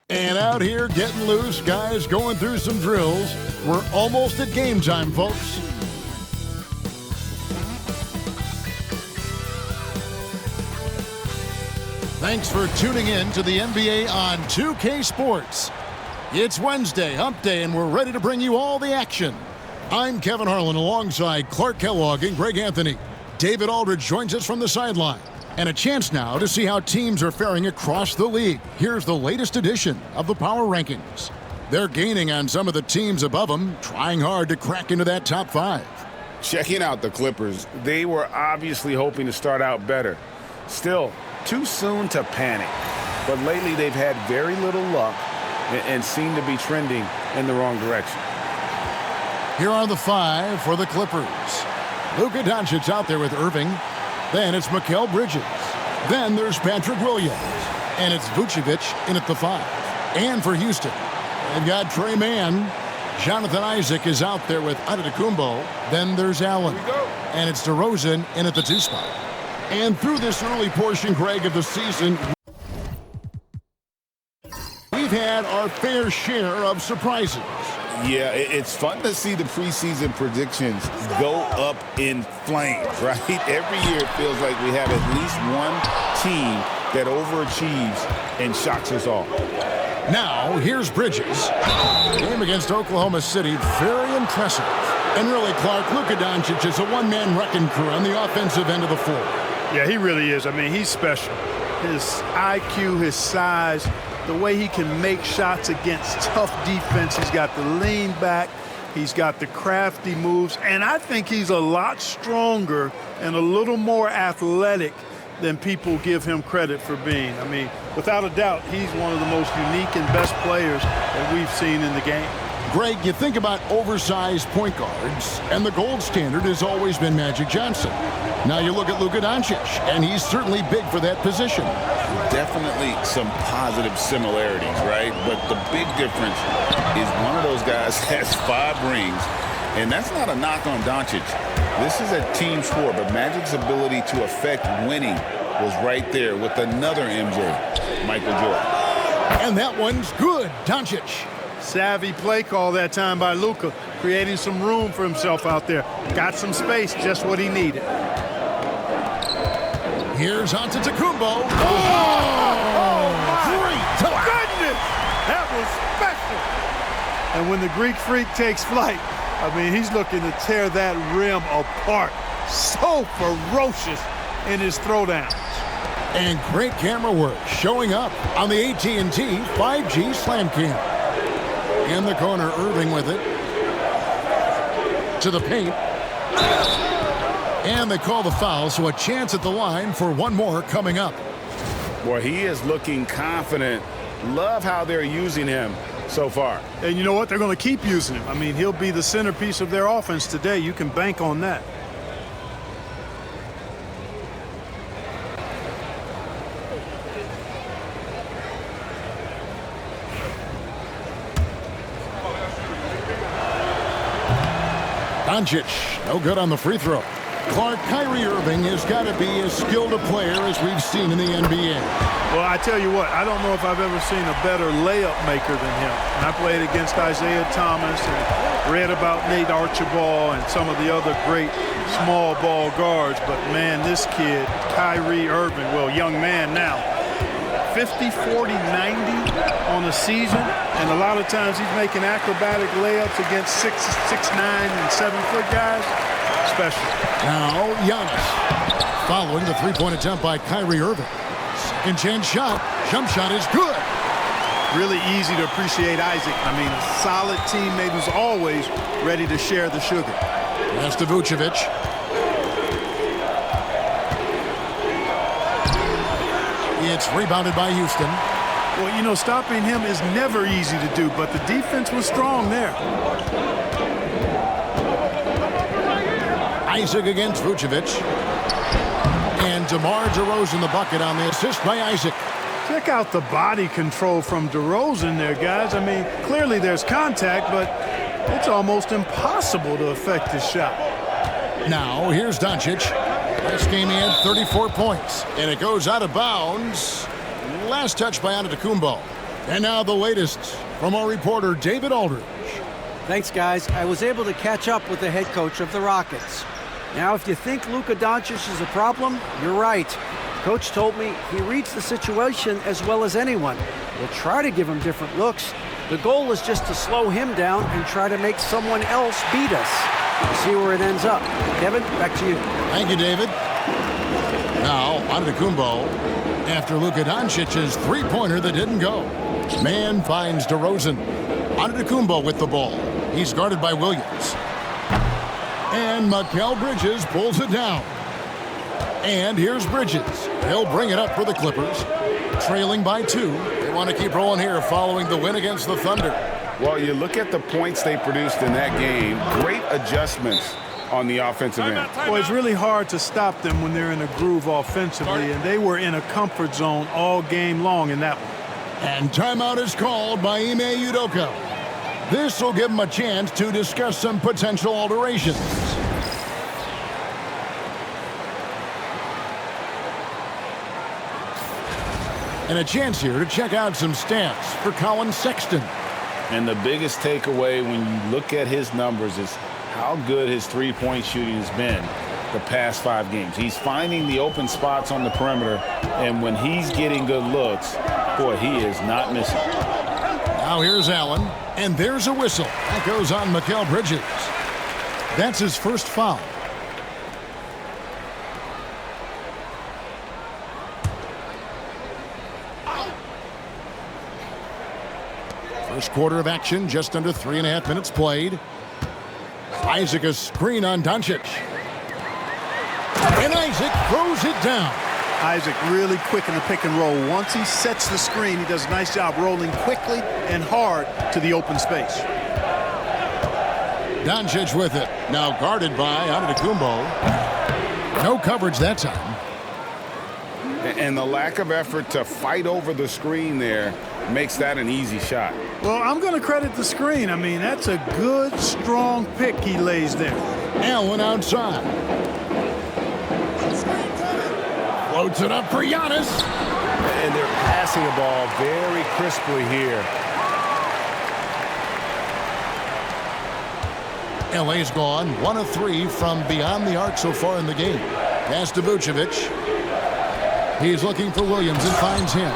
And out here getting loose, guys going through some drills. We're almost at game time, folks. Thanks for tuning in to the NBA on 2K Sports. It's Wednesday, hump day, and we're ready to bring you all the action. I'm Kevin Harlan alongside Clark Kellogg and Greg Anthony. David Aldridge joins us from the sideline. And a chance now to see how teams are faring across the league. Here's the latest edition of the Power Rankings. They're gaining on some of the teams above them, trying hard to crack into that top 5. Checking out the Clippers, they were obviously hoping to start out better. Still, too soon to panic. But lately they've had very little luck and seem to be trending in the wrong direction. Here are the 5 for the Clippers. Luka Doncic out there with Irving. Then it's Mikal Bridges. Then there's Patrick Williams. And it's Vucevic in at the 5. And for Houston, they've got Trey Mann. Jonathan Isaac is out there with Antetokounmpo. Then there's Allen. And it's DeRozan in at the 2 spot. And through this early portion, Greg, of the season, we've had our fair share of surprises. Yeah, it's fun to see the preseason predictions go up in flames, right? Every year it feels like we have at least one team that overachieves and shocks us all. Now, here's Bridges. Game against Oklahoma City, very impressive. And really, Clark, Luka Doncic is a one-man wrecking crew on the offensive end of the floor. Yeah, he really is. I mean, he's special. His IQ, his size, the way he can make shots against tough defense. He's got the lean back. He's got the crafty moves. And I think he's a lot stronger and a little more athletic than people give him credit for being. I mean, without a doubt, he's one of the most unique and best players that we've seen in the game. Greg, you think about oversized point guards, and the gold standard has always been Magic Johnson. Now you look at Luka Doncic, and he's certainly big for that position. Definitely some positive similarities, right? But the big difference is one of those guys has 5 rings, and that's not a knock on Doncic. This is a team sport, but Magic's ability to affect winning was right there with another MJ, Michael Jordan. And that one's good, Doncic. Savvy play call that time by Luka, creating some room for himself out there. Got some space, just what he needed. Here's Antetokounmpo. Great goodness! That was special. And when the Greek Freak takes flight, I mean, he's looking to tear that rim apart. So ferocious in his throwdowns. And great camera work showing up on the AT&T 5G Slam Cam. In the corner, Irving with it. To the paint. And they call the foul, so a chance at the line for one more coming up. Boy, he is looking confident. Love how they're using him so far. And you know what? They're going to keep using him. I mean, he'll be the centerpiece of their offense today. You can bank on that. Doncic, no good on the free throw. Clark, Kyrie Irving has got to be as skilled a player as we've seen in the NBA. Well, I tell you what, I don't know if I've ever seen a better layup maker than him. And I played against Isaiah Thomas and read about Nate Archibald and some of the other great small ball guards. But, man, this kid, Kyrie Irving, well, young man now, 50, 40, 90 on a season. And a lot of times he's making acrobatic layups against 6'9", and 7-foot guys. Special. Now, Giannis following the three-point attempt by Kyrie Irving. Second chance shot. Jump shot is good. Really easy to appreciate Isaac. I mean, a solid teammate who's always ready to share the sugar. Pass to Vucevic. It's rebounded by Houston. Well, you know, stopping him is never easy to do, but the defense was strong there. Isaac against Vucevic. And DeMar DeRozan the bucket on the assist by Isaac. Check out the body control from DeRozan there, guys. I mean, clearly there's contact, but it's almost impossible to affect his shot. Now, here's Doncic. Last game he had 34 points. And it goes out of bounds. Last touch by Antetokounmpo. And now the latest from our reporter, David Aldridge. Thanks, guys. I was able to catch up with the head coach of the Rockets. Now, if you think Luka Doncic is a problem, you're right. Coach told me he reads the situation as well as anyone. We'll try to give him different looks. The goal is just to slow him down and try to make someone else beat us. We'll see where it ends up. Kevin, back to you. Thank you, David. Now, Antetokounmpo after Luka Doncic's three-pointer that didn't go. Man finds DeRozan. Antetokounmpo with the ball. He's guarded by Williams. And Mikal Bridges pulls it down. And here's Bridges. He'll bring it up for the Clippers. Trailing by 2. They want to keep rolling here following the win against the Thunder. Well, you look at the points they produced in that game. Great adjustments on the offensive end. Well, it's really hard to stop them when they're in a groove offensively, and they were in a comfort zone all game long in that one. And timeout is called by Ime Udoka. This will give them a chance to discuss some potential alterations. And a chance here to check out some stats for Colin Sexton. And the biggest takeaway when you look at his numbers is how good his three-point shooting has been the past 5 games. He's finding the open spots on the perimeter, and when he's getting good looks, boy, he is not missing. Now here's Allen, and there's a whistle. That goes on Mikal Bridges. That's his first foul. First quarter of action, just under 3.5 minutes played. Isaac a screen on Doncic. And Isaac throws it down. Isaac really quick in the pick and roll. Once he sets the screen, he does a nice job rolling quickly and hard to the open space. Doncic with it. Now guarded by Antetokounmpo. No coverage that time. And the lack of effort to fight over the screen there makes that an easy shot. Well, I'm going to credit the screen. I mean, that's a good, strong pick he lays there. Allen outside. Floats it up for Giannis. And they're passing the ball very crisply here. LA's gone 1 of 3 from beyond the arc so far in the game. Pass to Vucevic. He's looking for Williams and finds him.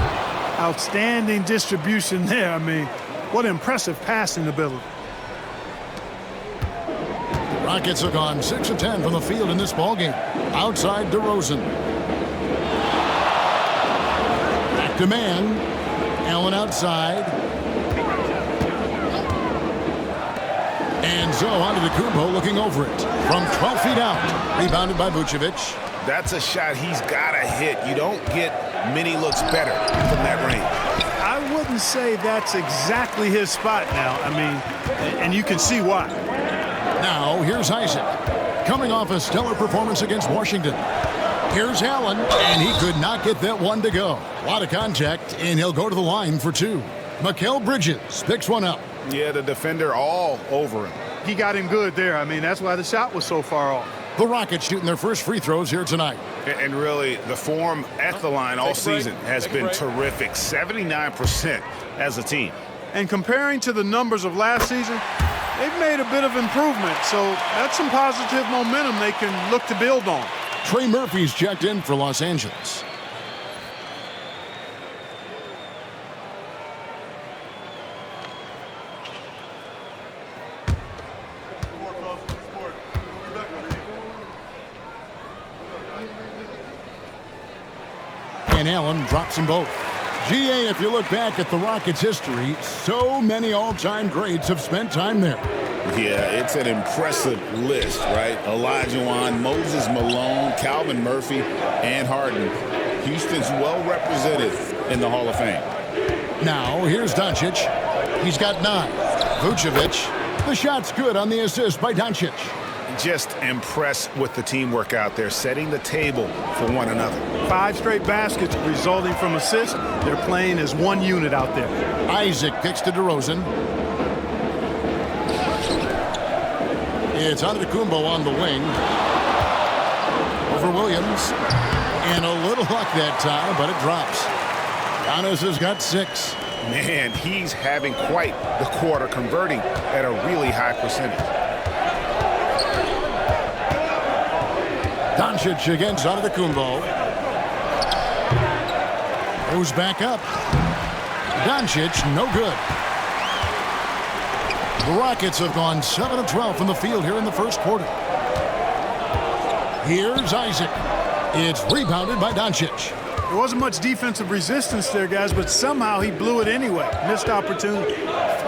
Outstanding distribution there. I mean, what impressive passing ability. Rockets have gone 6 of 10 from the field in this ballgame. Outside DeRozan. Back to man. Allen outside. And so Antetokounmpo looking over it. From 12 feet out. Rebounded by Vucevic. That's a shot he's got to hit. You don't get many looks better from that range. I wouldn't say that's exactly his spot now. I mean, and you can see why. Now, here's Isaac. Coming off a stellar performance against Washington. Here's Allen, and he could not get that one to go. A lot of contact, and he'll go to the line for 2. Mikal Bridges picks one up. Yeah, the defender all over him. He got him good there. I mean, that's why the shot was so far off. The Rockets shooting their first free throws here tonight. And really, the form at the line all season has been terrific. 79% as a team. And comparing to the numbers of last season, they've made a bit of improvement. So that's some positive momentum they can look to build on. Trey Murphy's checked in for Los Angeles. And Allen drops them both. GA, if you look back at the Rockets' history, so many all-time greats have spent time there. Yeah, it's an impressive list, right? Olajuwon, Moses Malone, Calvin Murphy, and Harden. Houston's well represented in the Hall of Fame. Now, here's Doncic. He's got 9. Vucevic. The shot's good on the assist by Doncic. Just impressed with the teamwork out there, setting the table for one another. 5 straight baskets resulting from assists. They're playing as one unit out there. Isaac kicks to DeRozan. It's Antetokounmpo on the wing. Over Williams. And a little luck that time, but it drops. Giannis has got 6. Man, he's having quite the quarter, converting at a really high percentage. Doncic against Antetokounmpo. Goes back up. Doncic, no good. The Rockets have gone 7 of 12 from the field here in the first quarter. Here's Isaac. It's rebounded by Doncic. There wasn't much defensive resistance there, guys, but somehow he blew it anyway. Missed opportunity.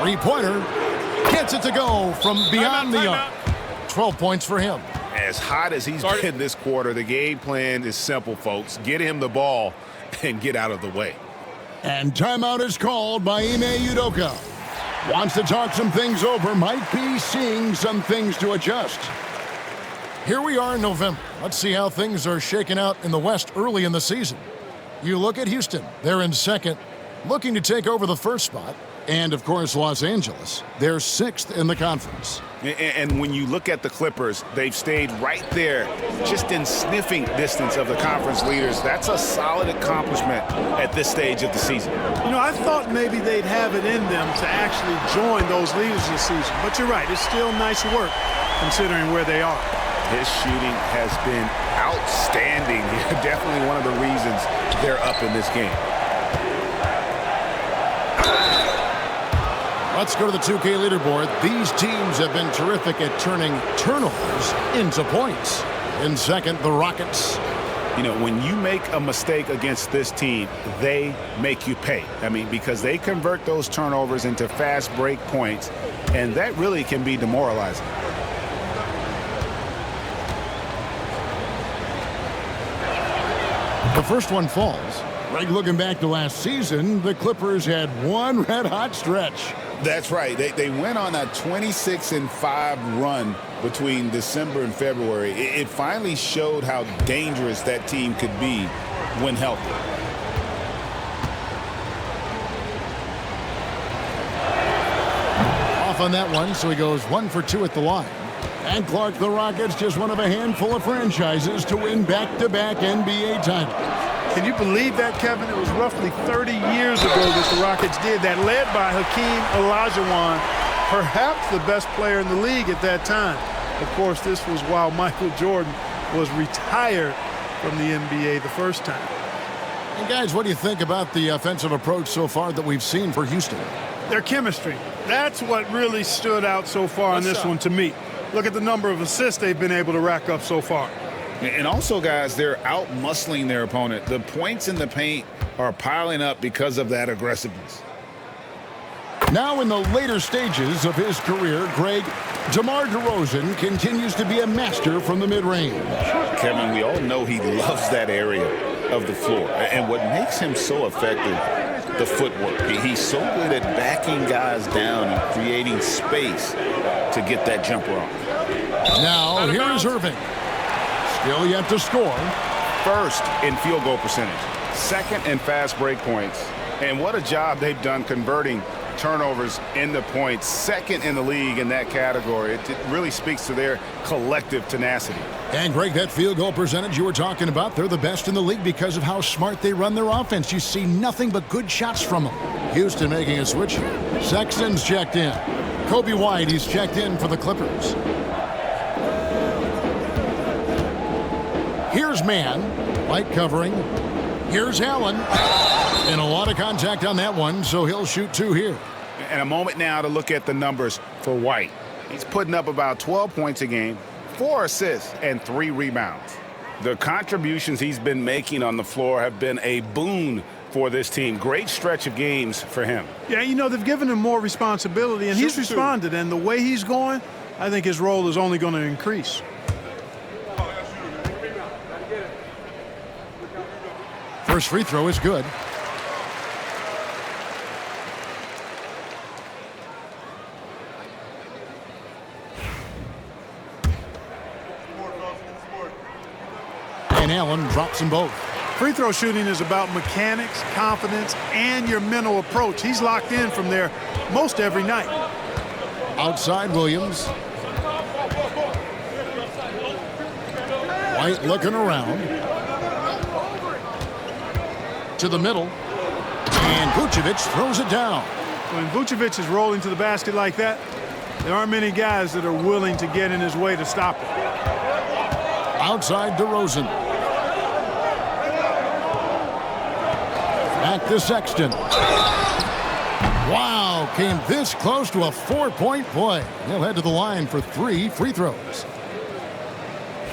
Three-pointer. Gets it to go from beyond the arc. 12 points for him. As hot as he's been this quarter, the game plan is simple, folks. Get him the ball and get out of the way. And timeout is called by Ime Udoka. Wants to talk some things over, might be seeing some things to adjust. Here we are in November. Let's see how things are shaking out in the West early in the season. You look at Houston. They're in second, looking to take over the first spot. And, of course, Los Angeles. They're sixth in the conference. And when you look at the Clippers, they've stayed right there, just in sniffing distance of the conference leaders. That's a solid accomplishment at this stage of the season. You know, I thought maybe they'd have it in them to actually join those leaders this season. But you're right, it's still nice work considering where they are. His shooting has been outstanding. Definitely one of the reasons they're up in this game. Let's go to the 2K leaderboard. These teams have been terrific at turning turnovers into points. In second, the Rockets. You know, when you make a mistake against this team, they make you pay. I mean, because they convert those turnovers into fast break points, and that really can be demoralizing. The first one falls. Right, looking back to last season, the Clippers had one red-hot stretch. That's right. They went on a 26-5 run between December and February. It finally showed how dangerous that team could be when healthy. Off on that one, so he goes 1 for 2 at the line. And Clark, the Rockets, just one of a handful of franchises to win back-to-back NBA titles. Can you believe that, Kevin? It was roughly 30 years ago that the Rockets did that, led by Hakeem Olajuwon, perhaps the best player in the league at that time. Of course, this was while Michael Jordan was retired from the NBA the first time. And guys, what do you think about the offensive approach so far that we've seen for Houston? Their chemistry. That's what really stood out so far in this one to me. Look at the number of assists they've been able to rack up so far. And also, guys, they're out-muscling their opponent. The points in the paint are piling up because of that aggressiveness. Now in the later stages of his career, Greg, DeMar DeRozan continues to be a master from the mid-range. Kevin, we all know he loves that area of the floor. And what makes him so effective, the footwork. He's so good at backing guys down and creating space to get that jumper off. Now, here is Irving. Still yet to score. First in field goal percentage. Second in fast break points. And what a job they've done converting turnovers into points. Second in the league in that category. It really speaks to their collective tenacity. And, Greg, that field goal percentage you were talking about, they're the best in the league because of how smart they run their offense. You see nothing but good shots from them. Houston making a switch here. Sexton's checked in. Kobe White, he's checked in for the Clippers. Here's Mann. White covering. Here's Allen. And a lot of contact on that one, so he'll shoot 2 here. And a moment now to look at the numbers for White. He's putting up about 12 points a game, 4 assists, and 3 rebounds. The contributions he's been making on the floor have been a boon for this team. Great stretch of games for him. Yeah, you know, they've given him more responsibility, and he's responded. And the way he's going, I think his role is only going to increase. First free throw is good. And Allen drops them both. Free throw shooting is about mechanics, confidence, and your mental approach. He's locked in from there most every night. Outside Williams. White looking around. To the middle. And Vucevic throws it down. When Vucevic is rolling to the basket like that, there aren't many guys that are willing to get in his way to stop it. Outside DeRozan. Back to Sexton. Wow, came this close to a 4-point play. He'll head to the line for 3 free throws.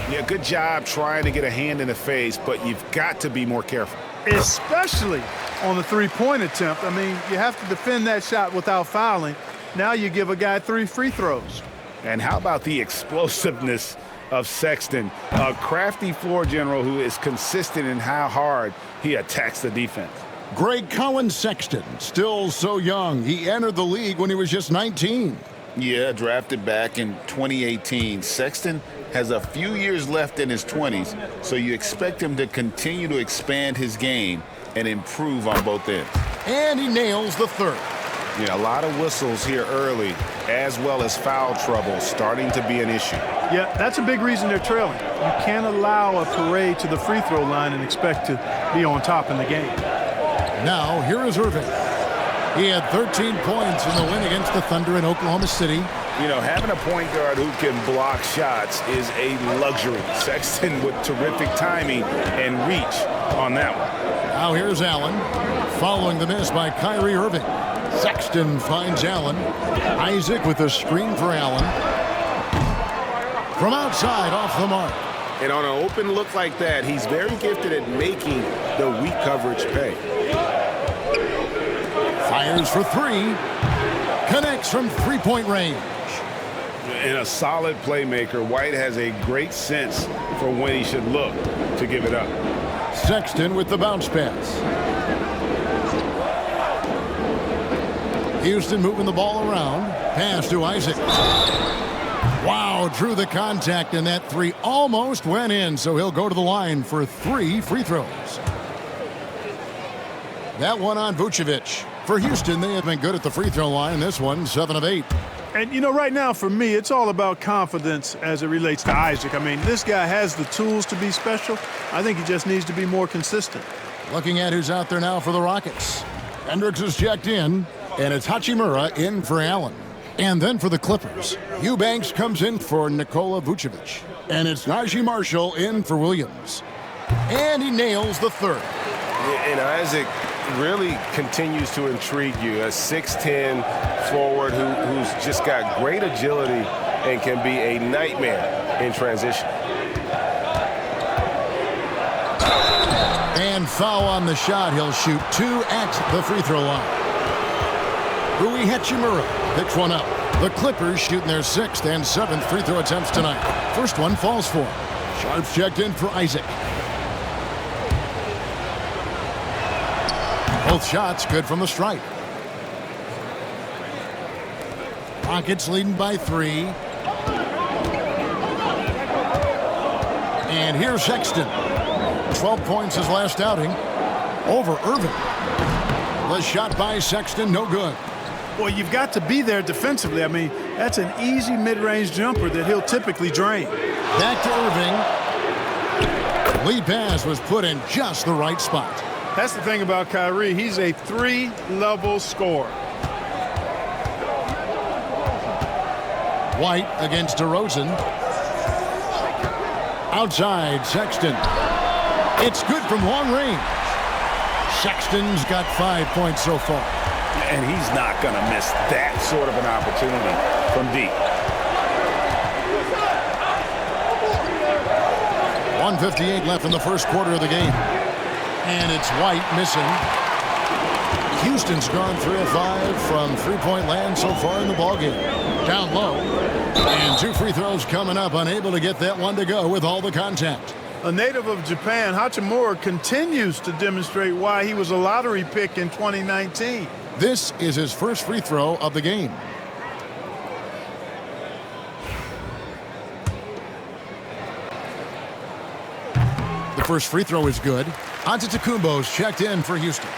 Yeah, good job trying to get a hand in the face, but you've got to be more careful. Especially on the three-point attempt. I mean, you have to defend that shot without fouling. Now you give a guy 3 free throws. And how about the explosiveness of Sexton, a crafty floor general who is consistent in how hard he attacks the defense. Greg Collins Sexton, still so young. He entered the league when he was just 19. Yeah, drafted back in 2018. Sexton has a few years left in his 20s, so you expect him to continue to expand his game and improve on both ends. And he nails the third. Yeah, a lot of whistles here early, as well as foul trouble starting to be an issue. Yeah, that's a big reason they're trailing. You can't allow a parade to the free throw line and expect to be on top in the game. Now, here is Irving. He had 13 points in the win against the Thunder in Oklahoma City. You know, having a point guard who can block shots is a luxury. Sexton with terrific timing and reach on that one. Now here's Allen, following the miss by Kyrie Irving. Sexton finds Allen. Isaac with a screen for Allen. From outside, off the mark. And on an open look like that, he's very gifted at making the weak coverage pay. Fires for 3. Connects from three-point range. And a solid playmaker, White has a great sense for when he should look to give it up. Sexton with the bounce pass. Houston moving the ball around. Pass to Isaac. Wow, drew the contact, and that 3 almost went in, so he'll go to the line for 3 free throws. That one on Vucevic. For Houston, they have been good at the free throw line. This one, 7 of 8. And, you know, right now for me, it's all about confidence as it relates to Isaac. I mean, this guy has the tools to be special. I think he just needs to be more consistent. Looking at who's out there now for the Rockets. Hendricks is checked in, and it's Hachimura in for Allen. And then for the Clippers, Eubanks comes in for Nikola Vucevic. And it's Najee Marshall in for Williams. And he nails the third. And Isaac really continues to intrigue you. A 6'10 forward who's just got great agility and can be a nightmare in transition. And foul on the shot. He'll shoot 2 at the free throw line. Rui Hachimura picks one up. The Clippers shooting their 6th and 7th free throw attempts tonight. First one falls for him. Sharps checked in for Isaac. Both shots good from the stripe. Rockets leading by 3. And here's Sexton. 12 points his last outing over Irving. The shot by Sexton, no good. Well, you've got to be there defensively. I mean, that's an easy mid-range jumper that he'll typically drain. Back to Irving. Lead pass was put in just the right spot. That's the thing about Kyrie. He's a 3-level scorer. White against DeRozan. Outside, Sexton. It's good from long range. Sexton's got 5 points so far. And he's not going to miss that sort of an opportunity from deep. 1:58 left in the first quarter of the game. And it's White missing. Houston's gone 3 of 5 from three-point land so far in the ballgame. Down low. And 2 free throws coming up. Unable to get that one to go with all the contact. A native of Japan, Hachimura continues to demonstrate why he was a lottery pick in 2019. This is his first free throw of the game. The first free throw is good. Antetokounmpo's checked in for Houston.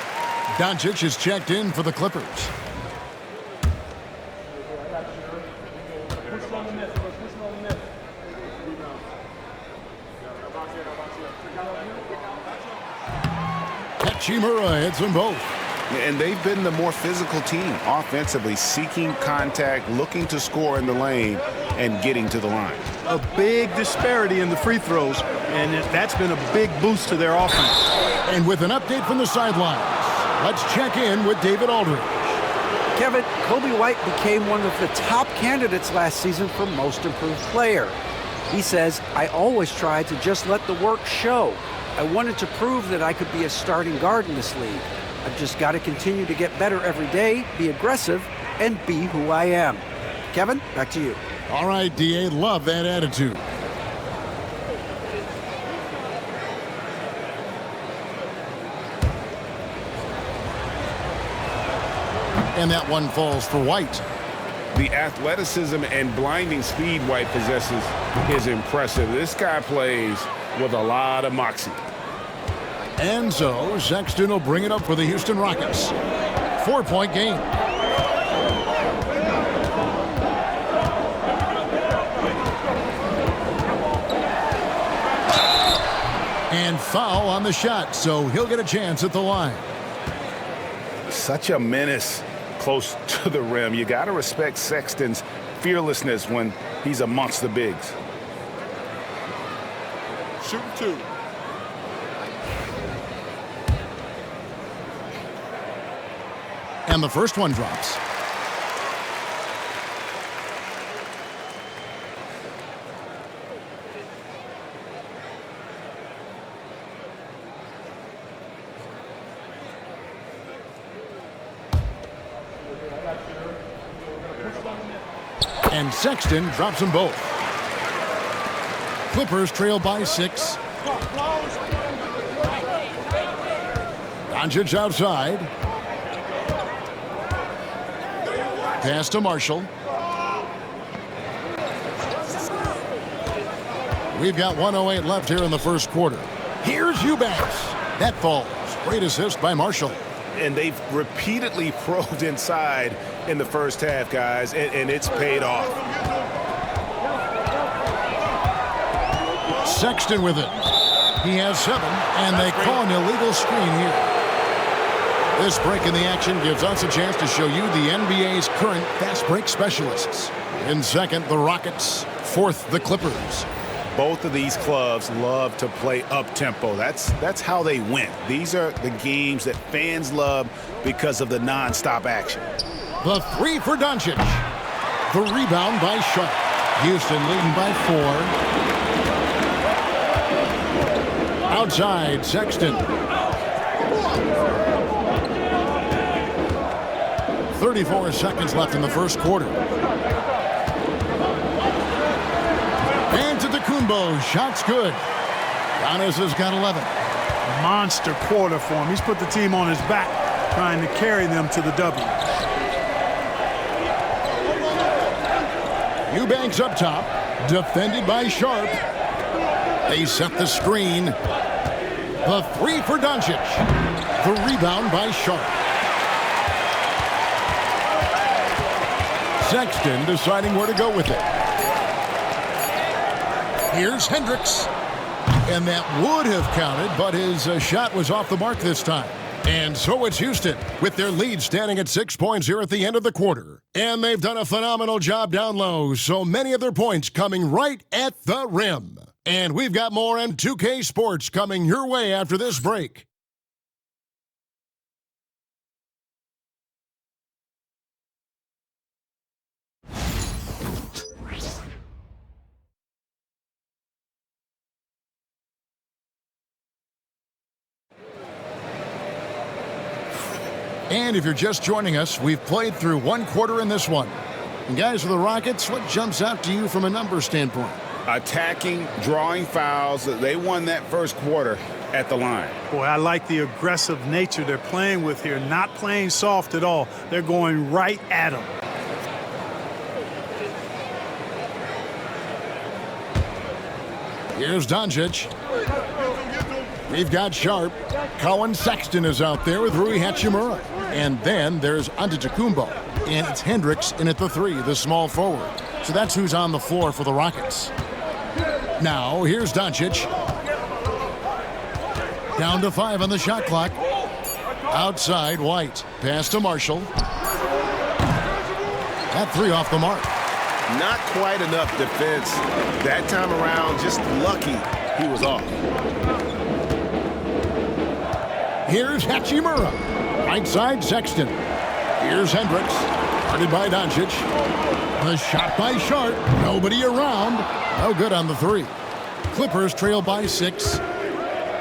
Doncic is checked in for the Clippers. Hachimura hits them both. And they've been the more physical team offensively, seeking contact, looking to score in the lane, and getting to the line. A big disparity in the free throws, and that's been a big boost to their offense. And with an update from the sidelines, let's check in with David Aldridge. Kevin, Kobe White became one of the top candidates last season for Most Improved Player. He says, I always tried to just let the work show. I wanted to prove that I could be a starting guard in this league. I've just got to continue to get better every day, be aggressive, and be who I am. Kevin, back to you. All right, D.A., love that attitude. And that one falls for White. The athleticism and blinding speed White possesses is impressive. This guy plays with a lot of moxie. And so Sexton will bring it up for the Houston Rockets. 4-point game. And foul on the shot, so he'll get a chance at the line. Such a menace close to the rim. You got to respect Sexton's fearlessness when he's amongst the bigs. Shoot two. And the first one drops. And Sexton drops them both. Clippers trail by 6. Doncic outside. Pass to Marshall. We've got 1:08 left here in the first quarter. Here's Eubanks. That falls. Great assist by Marshall. And they've repeatedly probed inside in the first half, guys, and it's paid off. Sexton with it. He has 7, and they call an illegal screen here. This break in the action gives us a chance to show you the NBA's current fast break specialists. In second, the Rockets. Fourth, the Clippers. Both of these clubs love to play up-tempo. That's how they win. These are the games that fans love because of the non-stop action. The 3 for Doncic. The rebound by Sharp. Houston leading by 4. Outside, Sexton. 34 seconds left in the first quarter. And to DeCumbo. Shot's good. Giannis has got 11. Monster quarter for him. He's put the team on his back, trying to carry them to the W. Eubanks up top. Defended by Sharp. They set the screen. The 3 for Doncic. The rebound by Sharp. Sexton deciding where to go with it. Here's Hendricks. And that would have counted, but his shot was off the mark this time. And so it's Houston, with their lead standing at 6 points here at the end of the quarter. And they've done a phenomenal job down low, so many of their points coming right at the rim. And we've got more M2K Sports coming your way after this break. And if you're just joining us, we've played through one quarter in this one. And guys, for the Rockets, what jumps out to you from a numbers standpoint? Attacking, drawing fouls. They won that first quarter at the line. Boy, I like the aggressive nature they're playing with here. Not playing soft at all. They're going right at them. Here's Doncic. We've got Sharp. Colin Sexton is out there with Rui Hachimura. And then there's Antetokounmpo. And it's Hendricks in at the 3, the small forward. So that's who's on the floor for the Rockets. Now, here's Doncic. Down to 5 on the shot clock. Outside, White. Pass to Marshall. That 3 off the mark. Not quite enough defense that time around. Just lucky he was off. Here's Hachimura. Right side, Sexton. Here's Hendricks. Guarded by Doncic. The shot by Sharp. Nobody around. No good on the 3. Clippers trail by 6.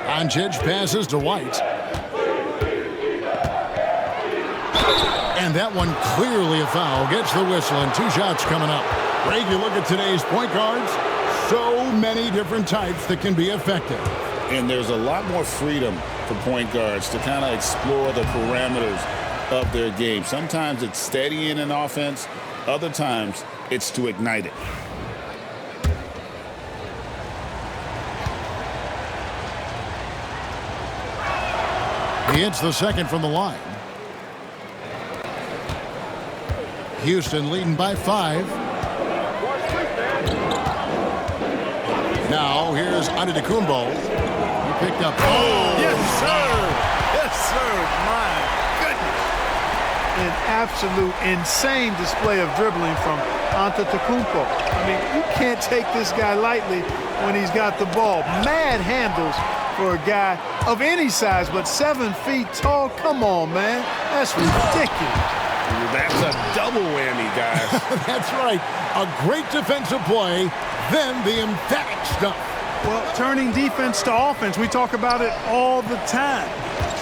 Doncic passes to White. And that one clearly a foul. Gets the whistle and 2 shots coming up. Greg, you look at today's point guards, so many different types that can be effective. And there's a lot more freedom for point guards to kind of explore the parameters of their game. Sometimes it's steadying an offense. Other times it's to ignite it. He hits the second from the line. Houston leading by 5. Now here's Antetokounmpo. He picked up. Oh, yes, sir. Yes, sir. My goodness. An absolute insane display of dribbling from Antetokounmpo. I mean, you can't take this guy lightly when he's got the ball. Mad handles for a guy of any size, but 7 feet tall. Come on, man. That's ridiculous. That's a double whammy, guys. That's right. A great defensive play, then the emphatic stuff. Well, turning defense to offense, we talk about it all the time.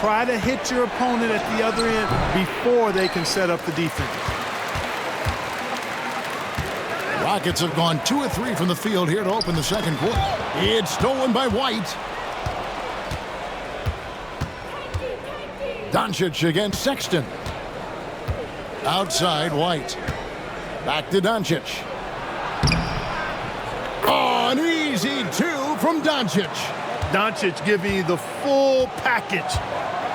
Try to hit your opponent at the other end before they can set up the defense. Rockets have gone 2 of 3 from the field here to open the second quarter. It's stolen by White. Doncic against Sexton. Outside, White. Back to Doncic. Oh, an easy 2 from Doncic. Doncic giving you the full package.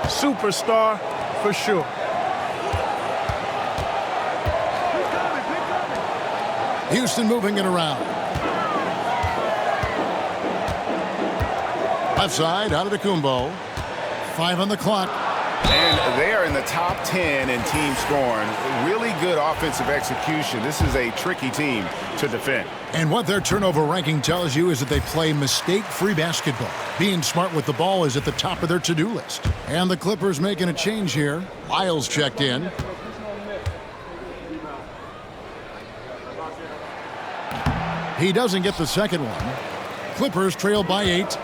Superstar for sure. Houston moving it around. Left side, Antetokounmpo. 5 on the clock. And they are in the top 10 in team scoring. Really good offensive execution. This is a tricky team to defend. And what their turnover ranking tells you is that they play mistake-free basketball. Being smart with the ball is at the top of their to-do list. And the Clippers making a change here. Lyles checked in. He doesn't get the second one. Clippers trail by 8.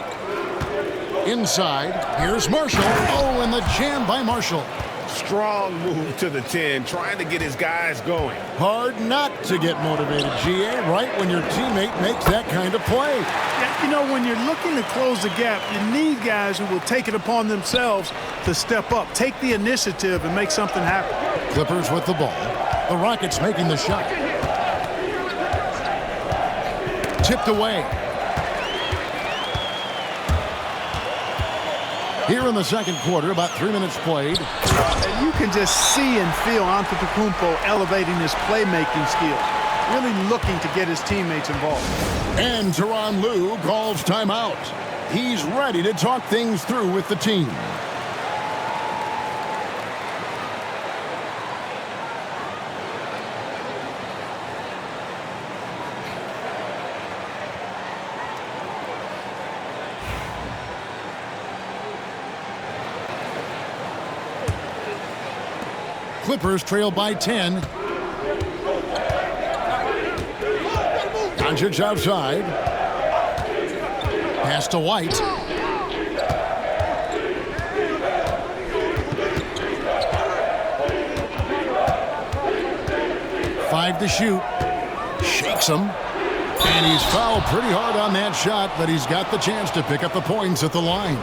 Inside, here's Marshall. Oh, and the jam by Marshall. Strong move to the 10, trying to get his guys going. Hard not to get motivated, GA, right when your teammate makes that kind of play. Yeah, you know, when you're looking to close the gap, you need guys who will take it upon themselves to step up, take the initiative, and make something happen. Clippers with the ball. The Rockets making the shot. Tipped away. Here in the second quarter, about 3 minutes played. And you can just see and feel Antetokounmpo elevating his playmaking skills, really looking to get his teammates involved. And Tyronn Lue calls timeout. He's ready to talk things through with the team. Clippers trail by 10. Doncic outside. Pass to White. Five to shoot. Shakes him. And he's fouled pretty hard on that shot, but he's got the chance to pick up the points at the line.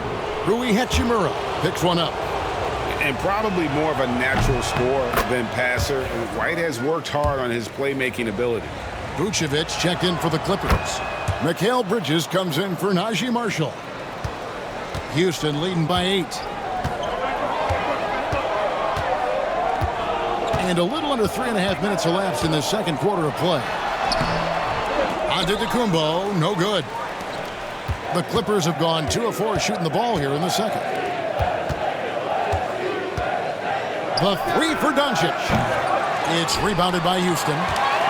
Rui Hachimura picks one up. And probably more of a natural scorer than passer. White has worked hard on his playmaking ability. Vucevic checked in for the Clippers. Mikal Bridges comes in for Najee Marshall. Houston leading by 8. And a little under 3.5 minutes elapsed in the second quarter of play. Antetokounmpo, no good. The Clippers have gone 2 of 4 shooting the ball here in the second. The three for Doncic. It's rebounded by Houston.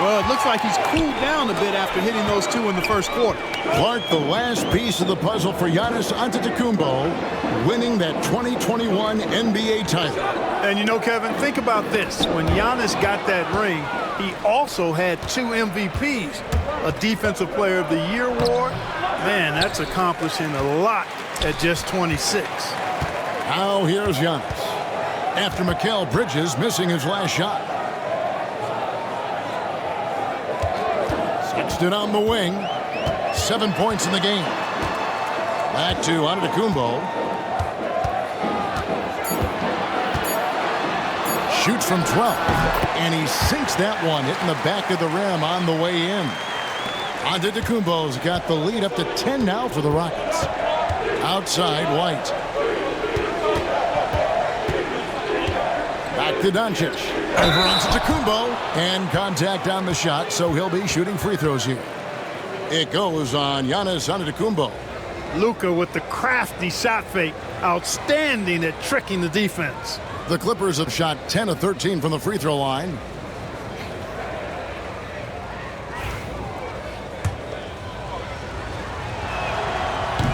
Well, it looks like he's cooled down a bit after hitting those two in the first quarter. Clark, the last piece of the puzzle for Giannis Antetokounmpo, winning that 2021 NBA title. And you know, Kevin, think about this. When Giannis got that ring, he also had 2 MVPs, a Defensive Player of the Year award. Man, that's accomplishing a lot at just 26. Now here's Giannis. After Mikal Bridges missing his last shot. Sexton on the wing. 7 points in the game. Back to Antetokounmpo. Shoots from 12. And he sinks that one, hitting the back of the rim on the way in. Antetokounmpo's got the lead up to 10 now for the Rockets. Outside, White. Back to Doncic. Over on Antetokounmpo. And contact on the shot, so he'll be shooting free throws here. It goes on Giannis Antetokounmpo. Luka with the crafty shot fake. Outstanding at tricking the defense. The Clippers have shot 10 of 13 from the free throw line.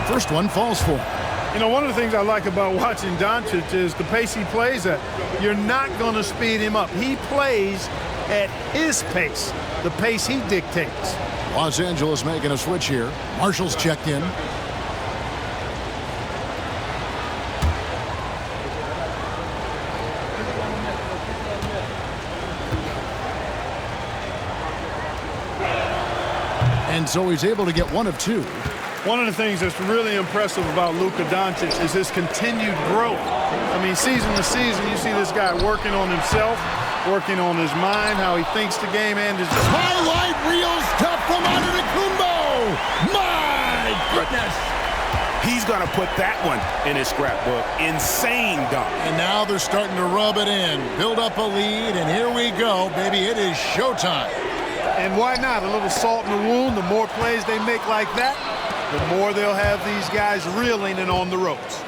First one falls for him. You know, one of the things I like about watching Doncic is the pace he plays at. You're not going to speed him up. He plays at his pace, the pace he dictates. Los Angeles making a switch here. Marshall's checked in. And so he's able to get 1 of 2. One of the things that's really impressive about Luka Doncic is his continued growth. I mean, season to season, you see this guy working on himself, working on his mind, how he thinks the game, and his highlight reel stuff from Antetokounmpo. My goodness. He's going to put that one in his scrapbook. Insane dunk. And now they're starting to rub it in, build up a lead, and here we go, baby. It is showtime. And why not? A little salt in the wound. The more plays they make like that, the more they'll have these guys reeling and on the ropes.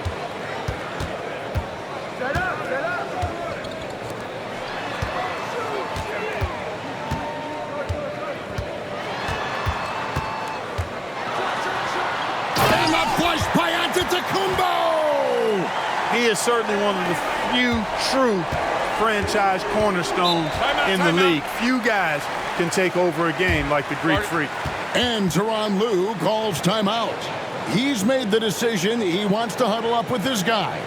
And the push by Antetokounmpo! He is certainly one of the few true franchise cornerstones in the league. Few guys can take over a game like the Greek Freak. And Tyronn Lue calls timeout. He's made the decision. He wants to huddle up with his guys.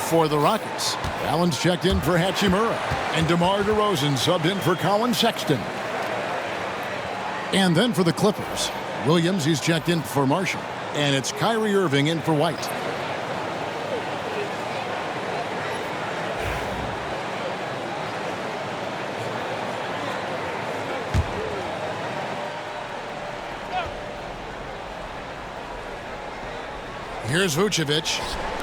For the Rockets, Allen's checked in for Hachimura, and DeMar DeRozan subbed in for Colin Sexton. And then for the Clippers, Williams, he's checked in for Marshall, and it's Kyrie Irving in for White. Here's Vucevic.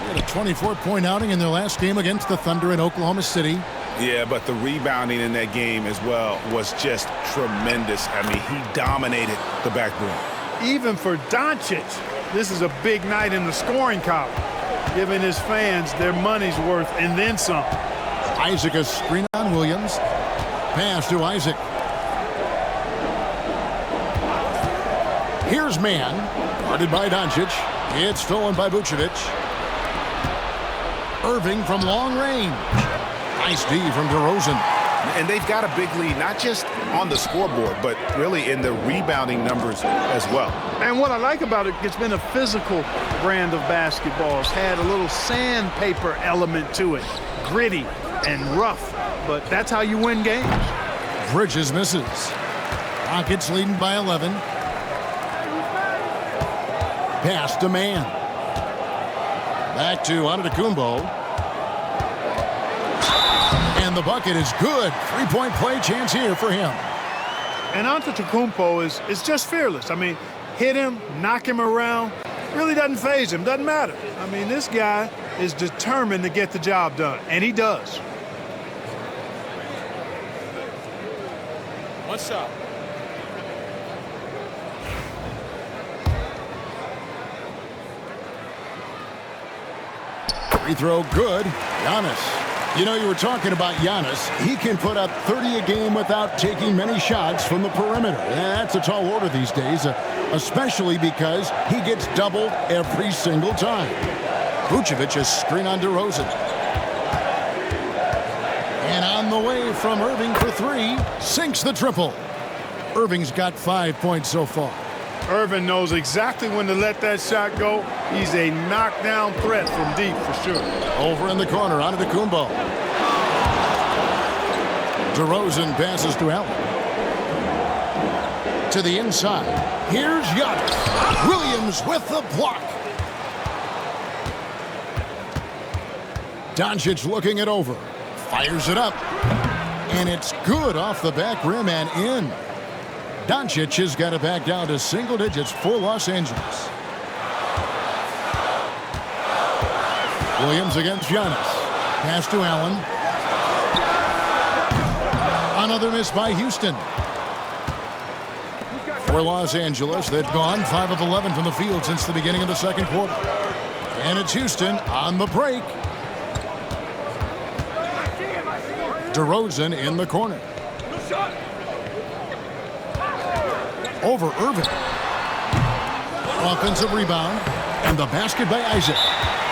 He had a 24-point outing in their last game against the Thunder in Oklahoma City. Yeah, but the rebounding in that game as well was just tremendous. I mean, he dominated the backboard. Even for Doncic, this is a big night in the scoring column, giving his fans their money's worth and then some. Isaac a screen on Williams. Pass to Isaac. Here's Mann, guarded by Doncic. It's stolen by Vucevic. Irving from long range. Nice D from DeRozan. And they've got a big lead, not just on the scoreboard, but really in the rebounding numbers as well. And what I like about it, it's been a physical brand of basketball. It's had a little sandpaper element to it. Gritty and rough, but that's how you win games. Bridges misses. Rockets leading by 11. Pass to Mann. Back to Antetokounmpo. And the bucket is good. Three-point play chance here for him. And Antetokounmpo is just fearless. I mean, hit him, knock him around. Really doesn't faze him. Doesn't matter. I mean, this guy is determined to get the job done, and he does. One shot. Free throw good. Giannis. You know, you were talking about Giannis. He can put up 30 a game without taking many shots from the perimeter. That's a tall order these days, especially because he gets doubled every single time. Vucevic is screen on DeRozan. And on the way from Irving for three, sinks the triple. Irving's got 5 points so far. Irving knows exactly when to let that shot go. He's a knockdown threat from deep for sure. Over in the corner, onto Kumbo. DeRozan passes to Allen. To the inside. Here's Giannis. Williams with the block. Doncic looking it over. Fires it up. And it's good off the back rim and in. Doncic has got it back down to single digits for Los Angeles. Williams against Giannis. Pass to Allen. Another miss by Houston. For Los Angeles, they've gone 5 of 11 from the field since the beginning of the second quarter. And it's Houston on the break. DeRozan in the corner. Over Irving. Offensive rebound. And the basket by Isaac.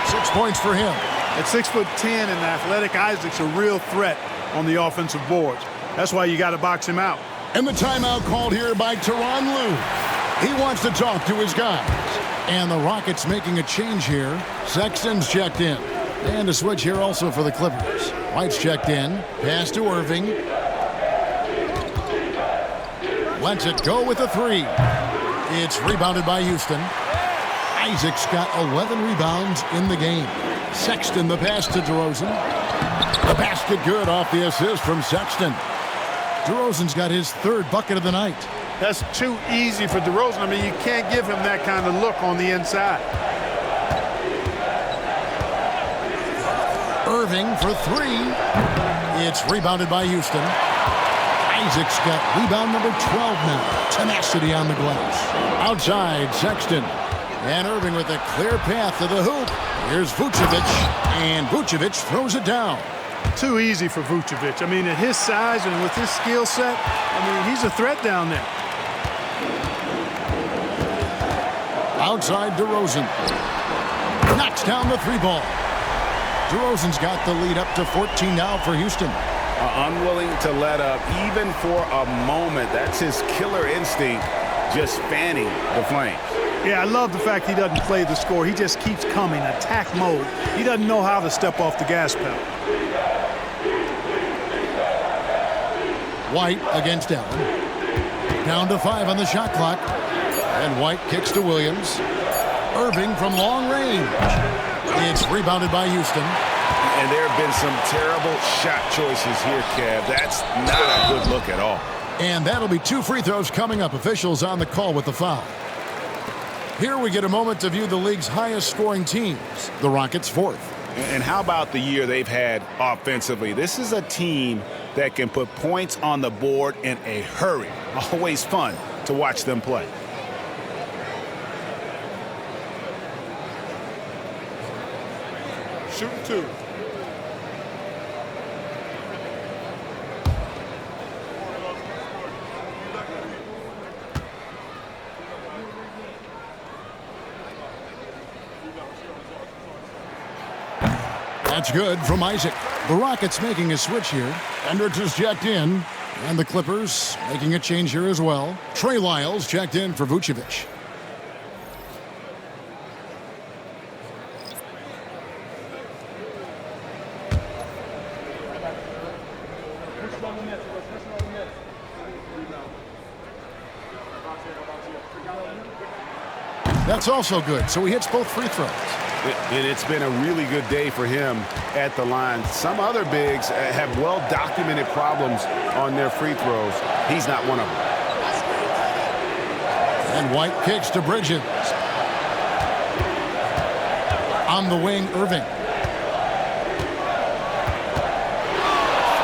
6 points for him. At 6'10" and athletic, Isaac's a real threat on the offensive boards. That's why you got to box him out. And the timeout called here by Tyronn Lue. He wants to talk to his guys. And the Rockets making a change here. Sexton's checked in. And a switch here also for the Clippers. White's checked in. Pass to Irving. Lets it go with a three. It's rebounded by Houston. Isaac's got 11 rebounds in the game. Sexton the pass to DeRozan. The basket good off the assist from Sexton. DeRozan's got his third bucket of the night. That's too easy for DeRozan. I mean, you can't give him that kind of look on the inside. Irving for three. It's rebounded by Houston. Isaac's got rebound number 12 now. Tenacity on the glass. Outside, Sexton. And Irving with a clear path to the hoop. Here's Vucevic. And Vucevic throws it down. Too easy for Vucevic. I mean, at his size and with his skill set, I mean, he's a threat down there. Outside, DeRozan. Knocks down the three ball. DeRozan's got the lead up to 14 now for Houston. Unwilling to let up even for a moment. That's his killer instinct, just fanning the flames. Yeah, I love the fact he doesn't play the score. He just keeps coming, attack mode. He doesn't know how to step off the gas pedal. White against Allen. Down to 5 on the shot clock. And White kicks to Williams. Irving from long range. It's rebounded by Houston. And there have been some terrible shot choices here, Kev. That's not a good look at all. And that'll be 2 free throws coming up. Officials on the call with the foul. Here we get a moment to view the league's highest scoring teams. The Rockets 4th. And how about the year they've had offensively? This is a team that can put points on the board in a hurry. Always fun to watch them play. Shooting 2. That's good from Isaac. The Rockets making a switch here. Hendricks is checked in. And the Clippers making a change here as well. Trey Lyles checked in for Vucevic. That's also good, so he hits both free throws. And it's been a really good day for him at the line. Some other bigs have well-documented problems on their free throws. He's not one of them. And White kicks to Bridges. On the wing, Irving.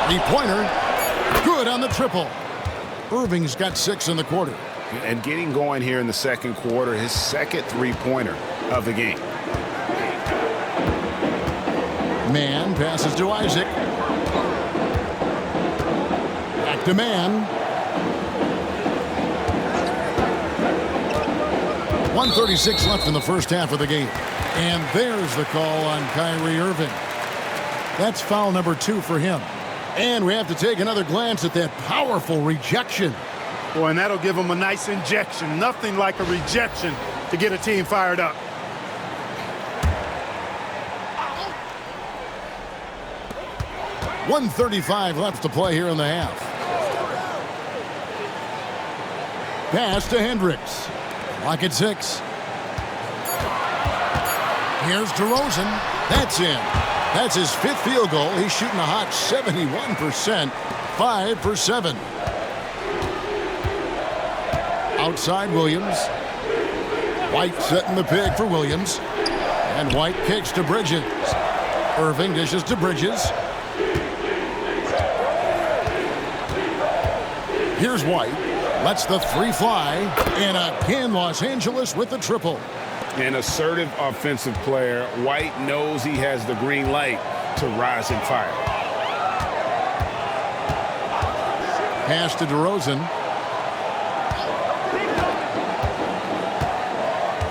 Three-pointer. Good on the triple. Irving's got 6 in the quarter. And getting going here in the second quarter, his second three-pointer of the game. Mann passes to Isaac. Back to Mann. 1:36 left in the first half of the game. And there's the call on Kyrie Irving. That's foul number 2 for him. And we have to take another glance at that powerful rejection. Boy, and that'll give them a nice injection. Nothing like a rejection to get a team fired up. .135 left to play here in the half. Pass to Hendricks. Clock at 6. Here's DeRozan. That's in. That's his 5th field goal. He's shooting a hot 71%. 5 for 7. Outside Williams. White setting the pick for Williams. And White kicks to Bridges. Irving dishes to Bridges. Here's White. Lets the 3 fly. And again, Los Angeles with the triple. An assertive offensive player. White knows he has the green light to rise and fire. Pass to DeRozan.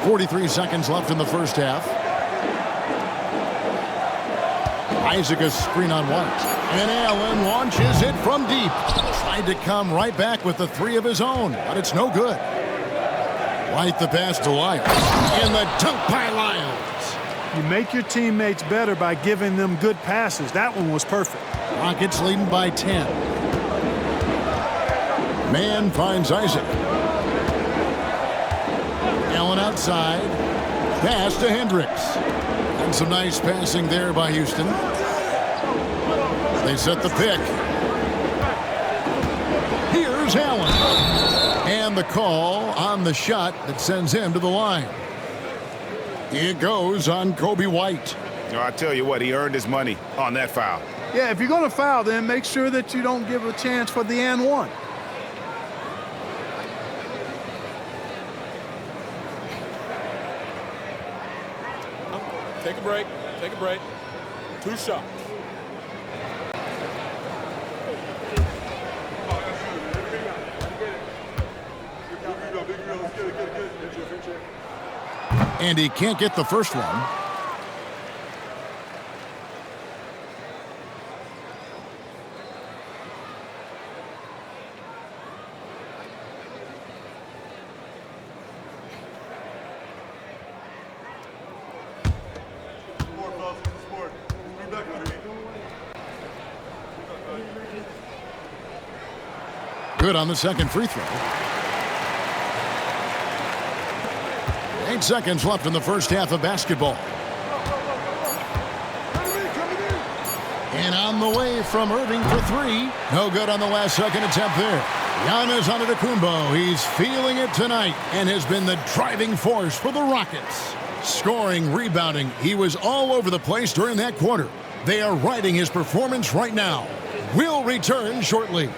43 seconds left in the first half. Isaac a screen on White. And Allen launches it from deep. Tried to come right back with the 3 of his own, but it's no good. White the pass to Lyles. And the dunk by Lyles. You make your teammates better by giving them good passes. That one was perfect. Rockets leading by 10. Mann finds Isaac. Allen outside. Pass to Hendricks. And some nice passing there by Houston. They set the pick. Here's Allen. And the call on the shot that sends him to the line. It goes on Kobe White. I tell you what, he earned his money on that foul. Yeah, if you're going to foul, then make sure that you don't give a chance for the and one. Take a break. Take a break. 2 shots. And he can't get the first one. Good on the second free throw. 8 seconds left in the first half of basketball. And on the way from Irving for 3. No good on the last second attempt there. Giannis Antetokounmpo, he's feeling it tonight and has been the driving force for the Rockets. Scoring, rebounding, he was all over the place during that quarter. They are riding his performance right now. We'll return shortly.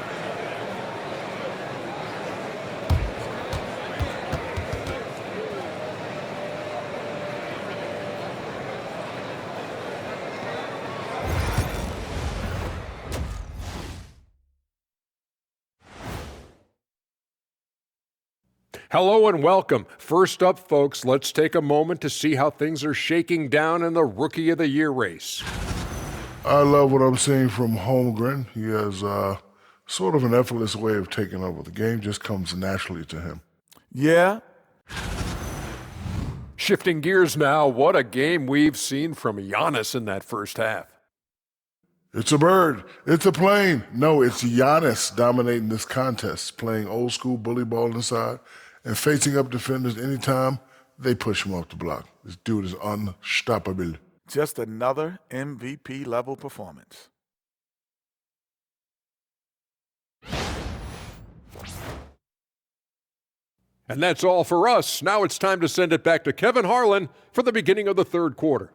Hello and welcome. First up, folks, let's take a moment to see how things are shaking down in the Rookie of the Year race. I love what I'm seeing from Holmgren. He has sort of an effortless way of taking over. The game just comes naturally to him. Yeah. Shifting gears now, what a game we've seen from Giannis in that first half. It's a bird. It's a plane. No, it's Giannis dominating this contest, playing old school bully ball inside and facing up defenders anytime they push him off the block. This dude is unstoppable. Just another MVP level performance. And that's all for us. Now it's time to send it back to Kevin Harlan for the beginning of the third quarter.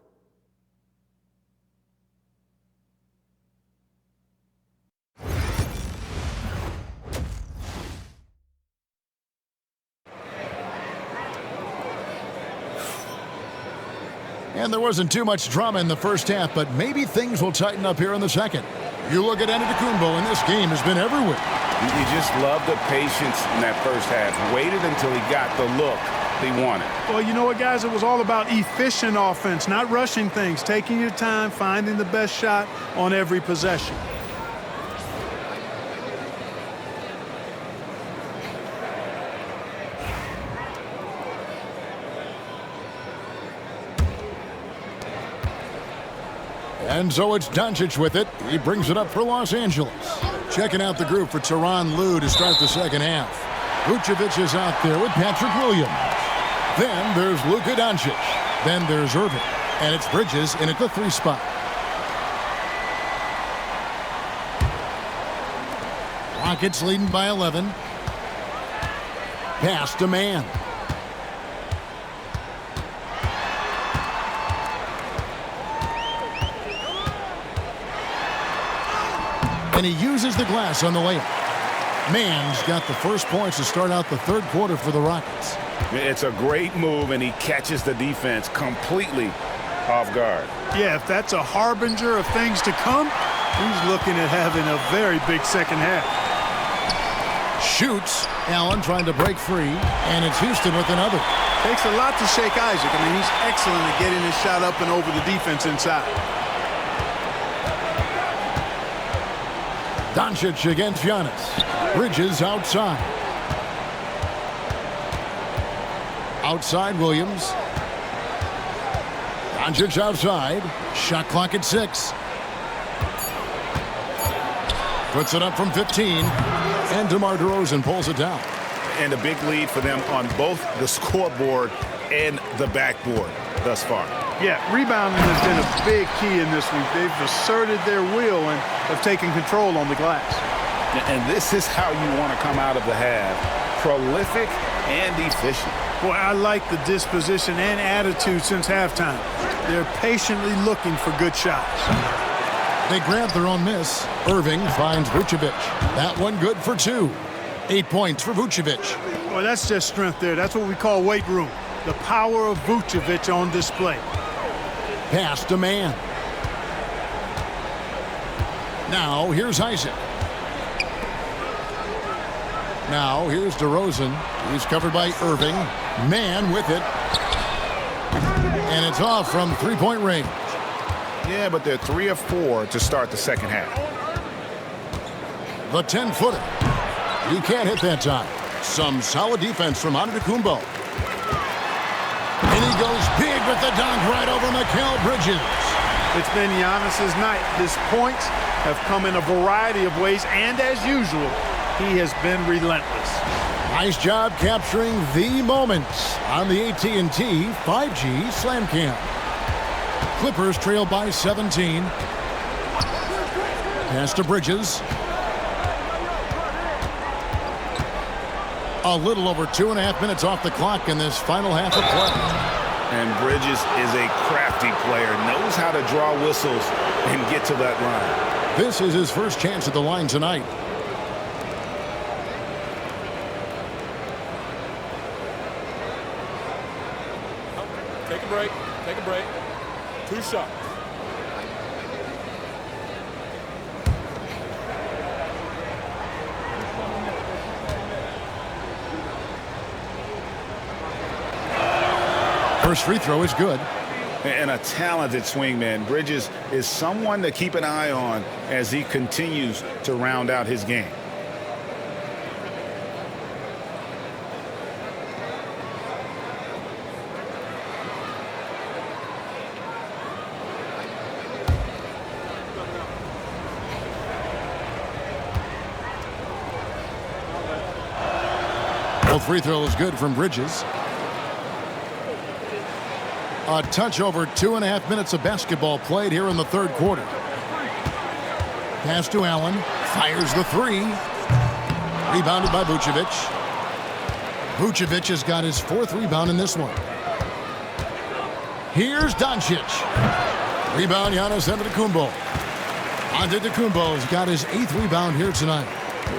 And there wasn't too much drama in the first half, but maybe things will tighten up here in the second. You look at Antetokounmpo, and this game has been everywhere. You just love the patience in that first half. Waited until he got the look he wanted. Well, you know what, guys? It was all about efficient offense, not rushing things, taking your time, finding the best shot on every possession. And so it's Doncic with it. He brings it up for Los Angeles. Checking out the group for Tyronn Lue to start the second half. Vucevic is out there with Patrick Williams. Then there's Luka Doncic. Then there's Irving. And it's Bridges in at the 3 spot. Rockets leading by 11. Pass to man. And he uses the glass on the layup. Man's got the first points to start out the third quarter for the Rockets. It's a great move, and he catches the defense completely off guard. Yeah, if that's a harbinger of things to come, he's looking at having a very big second half. Shoots. Allen trying to break free, and it's Houston with another. Takes a lot to shake Isaac. I mean, he's excellent at getting his shot up and over the defense inside. Doncic against Giannis. Bridges outside. Outside Williams. Doncic outside. Shot clock at 6. Puts it up from 15. And DeMar DeRozan pulls it down. And a big lead for them on both the scoreboard and the backboard thus far. Yeah, rebounding has been a big key in this week. They've asserted their will and have taken control on the glass. And this is how you want to come out of the half. Prolific and efficient. Boy, I like the disposition and attitude since halftime. They're patiently looking for good shots. They grab their own miss. Irving finds Vucevic. That one good for 2. 8 points for Vucevic. Well, that's just strength there. That's what we call weight room. The power of Vucevic on display. Pass to man. Now here's Isaac. Now here's DeRozan. He's covered by Irving. Man with it. And it's off from 3-point range. Yeah, but they're 3 of 4 to start the second half. The 10-footer. He can't hit that time. Some solid defense from Antetokounmpo. And he goes big with the dunk right over Mikal Bridges. It's been Giannis's night. His points have come in a variety of ways, and as usual, he has been relentless. Nice job capturing the moments on the AT&T 5G Slam Cam. Clippers trail by 17. Pass to Bridges. A little over 2.5 minutes off the clock in this final half of play. And Bridges is a crafty player, knows how to draw whistles and get to that line. This is his first chance at the line tonight. Take a break. Take a break. 2 shots. First free throw is good. And a talented swingman. Bridges is someone to keep an eye on as he continues to round out his game. Both free throws good from Bridges. A touch over 2.5 minutes of basketball played here in the third quarter. Pass to Allen. Fires the 3. Rebounded by Vucevic. Vucevic has got his 4th rebound in this one. Here's Doncic. Rebound Giannis Antetokounmpo. Antetokounmpo's got his 8th rebound here tonight.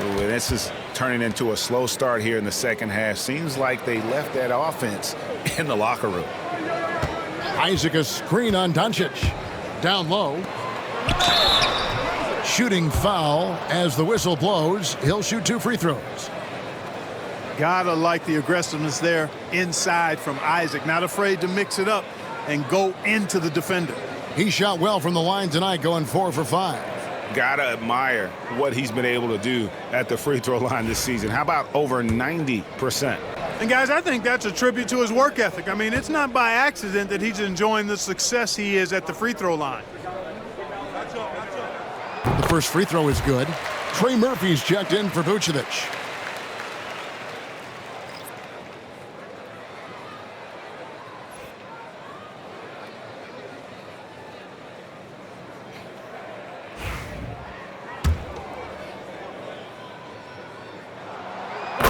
Ooh, this is turning into a slow start here in the second half. Seems like they left that offense in the locker room. Isaac a screen on Doncic. Down low. Shooting foul as the whistle blows. He'll shoot 2 free throws. Gotta like the aggressiveness there inside from Isaac. Not afraid to mix it up and go into the defender. He shot well from the line tonight, going 4 for 5. Gotta admire what he's been able to do at the free throw line this season. How about over 90%? And guys, I think that's a tribute to his work ethic. I mean, it's not by accident that he's enjoying the success he is at the free throw line. The first free throw is good. Trey Murphy's checked in for Vucevic.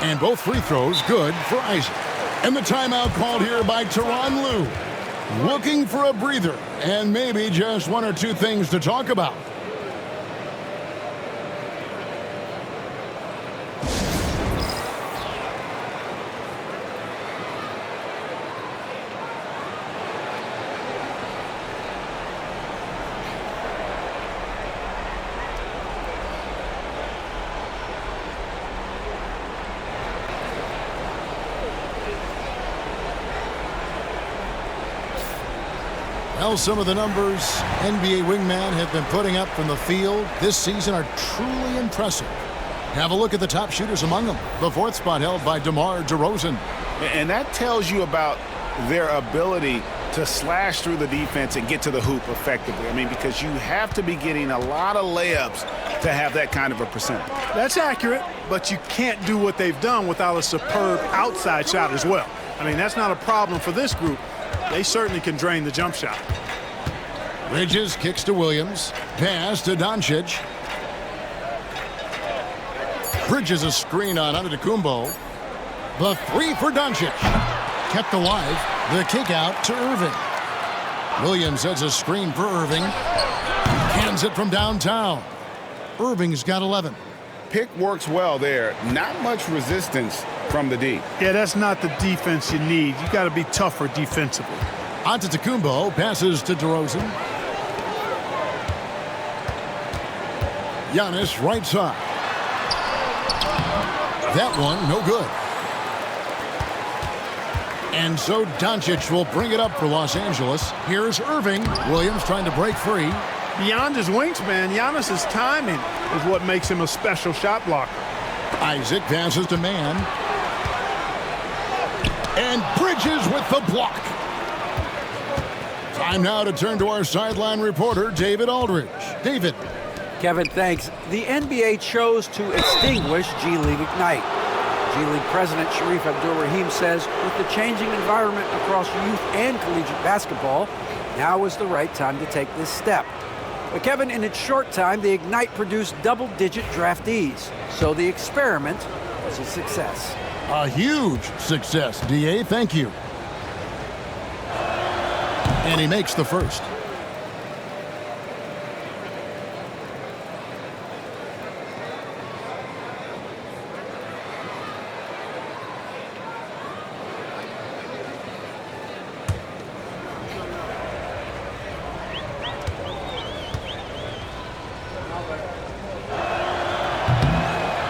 And both free throws good for Isaac. And the timeout called here by Tyronn Lue. Looking for a breather and maybe just 1 or 2 things to talk about. Well, some of the numbers NBA wingmen have been putting up from the field this season are truly impressive. Have a look at the top shooters among them. The 4th spot held by DeMar DeRozan. And that tells you about their ability to slash through the defense and get to the hoop effectively. I mean, because you have to be getting a lot of layups to have that kind of a percentage. That's accurate, but you can't do what they've done without a superb outside shot as well. I mean, that's not a problem for this group. They certainly can drain the jump shot. Bridges kicks to Williams. Pass to Doncic. Bridges a screen on Antetokounmpo. The 3 for Doncic. Kept alive. The kick out to Irving. Williams sets a screen for Irving. Hands it from downtown. Irving's got 11. Pick works well there. Not much resistance from the D. Yeah, that's not the defense you need. You got to be tougher defensively. Antetokounmpo passes to DeRozan. Giannis right side. That one no good. And so Doncic will bring it up for Los Angeles. Here's Irving. Williams trying to break free. Beyond his wingspan, Giannis's timing is what makes him a special shot blocker. Isaac passes to Mann. And Bridges with the block. Time now to turn to our sideline reporter, David Aldridge. David. Kevin, thanks. The NBA chose to extinguish G League Ignite. G League President Sharif Abdul-Rahim says with the changing environment across youth and collegiate basketball, now is the right time to take this step. But Kevin, in its short time, the Ignite produced double-digit draftees. So the experiment was a success. A huge success, DA. Thank you. And he makes the first.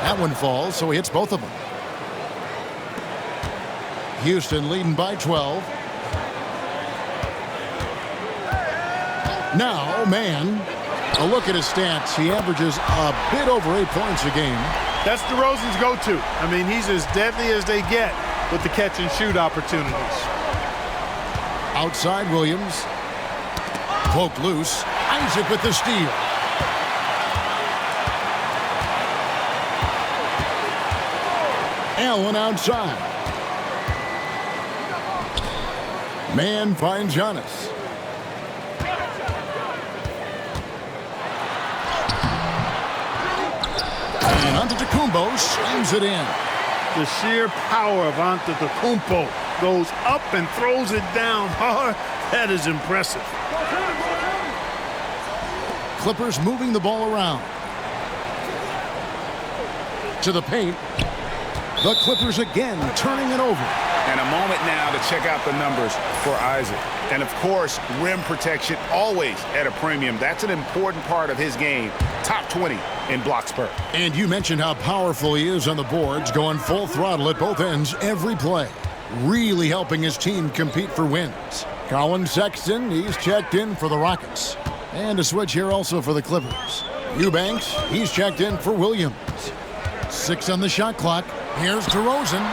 That one falls, so he hits both of them. Houston leading by 12. Now, Mann, a look at his stats. He averages a bit over 8 points a game. That's DeRozan's go-to. I mean, he's as deadly as they get with the catch-and-shoot opportunities. Outside Williams. Poked loose. Isaac with the steal. Allen outside. Mann finds Giannis. And Antetokounmpo slams it in. The sheer power of Antetokounmpo goes up and throws it down hard. That is impressive. Clippers moving the ball around. To the paint. The Clippers again turning it over. And a moment now to check out the numbers for Isaac. And, of course, rim protection always at a premium. That's an important part of his game. Top 20 in blocks per. And you mentioned how powerful he is on the boards, going full throttle at both ends every play. Really helping his team compete for wins. Colin Sexton, he's checked in for the Rockets. And a switch here also for the Clippers. Eubanks, he's checked in for Williams. 6 on the shot clock. Here's DeRozan.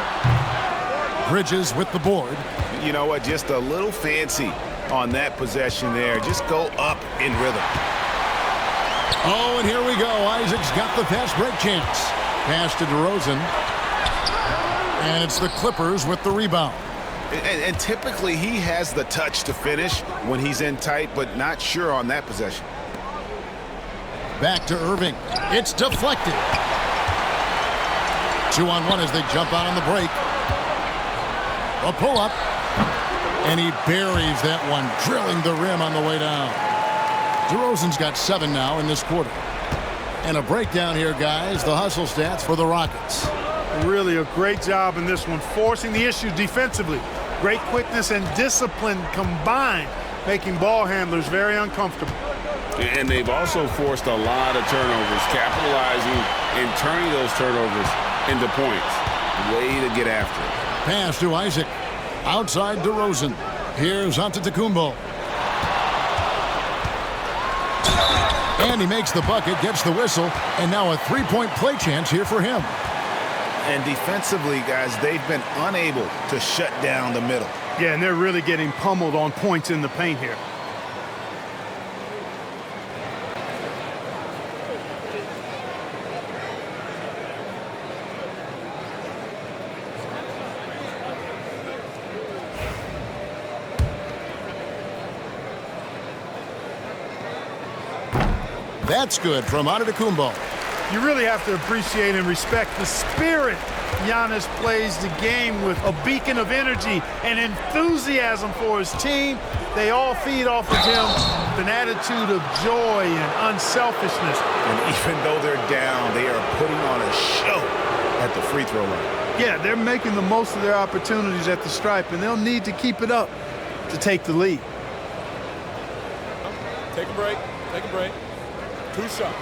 Bridges with the board. You know what? Just a little fancy on that possession there. Just go up in rhythm. Oh, and here we go. Isaac's got the fast break chance. Pass to DeRozan. And it's the Clippers with the rebound. And typically he has the touch to finish when he's in tight, but not sure on that possession. Back to Irving. It's deflected. 2-on-1 as they jump out on the break. A pull-up. And he buries that one, drilling the rim on the way down. DeRozan's got 7 now in this quarter. And a breakdown here, guys. The hustle stats for the Rockets. Really a great job in this one, forcing the issue defensively. Great quickness and discipline combined, making ball handlers very uncomfortable. And they've also forced a lot of turnovers, capitalizing and turning those turnovers into points. Way to get after it. Pass to Isaac. Outside DeRozan. Here's Antetokounmpo. And he makes the bucket, gets the whistle, and now a three-point play chance here for him. And defensively, guys, they've been unable to shut down the middle. Yeah, and they're really getting pummeled on points in the paint here. That's good from Antetokounmpo. You really have to appreciate and respect the spirit Giannis plays the game with, a beacon of energy and enthusiasm for his team. They all feed off of him with an attitude of joy and unselfishness. And even though they're down, they are putting on a show at the free throw line. Yeah, they're making the most of their opportunities at the stripe, and they'll need to keep it up to take the lead. Take a break. Take a break. 2 shots.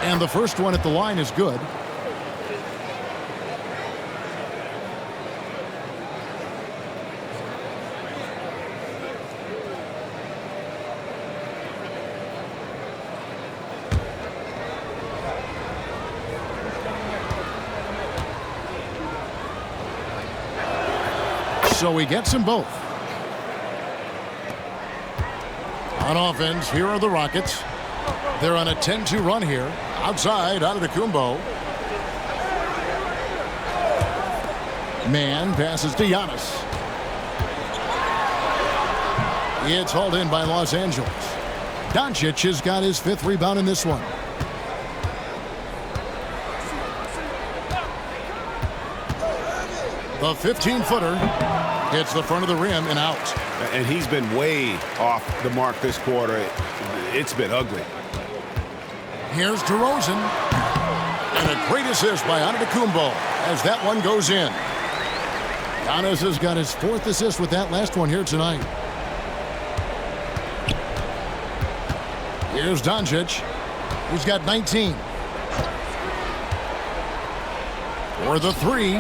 And the first one at the line is good. So he gets them both. On offense, here are the Rockets. They're on a 10-2 run here. Outside, Antetokounmpo. Man passes to Giannis. It's hauled in by Los Angeles. Doncic has got his 5th rebound in this one. The 15-footer hits the front of the rim and out. And he's been way off the mark this quarter. It's been ugly. Here's DeRozan. And a great assist by Antetokounmpo as that one goes in. Giannis has got his 4th assist with that last one here tonight. Here's Doncic. He's got 19. For the 3.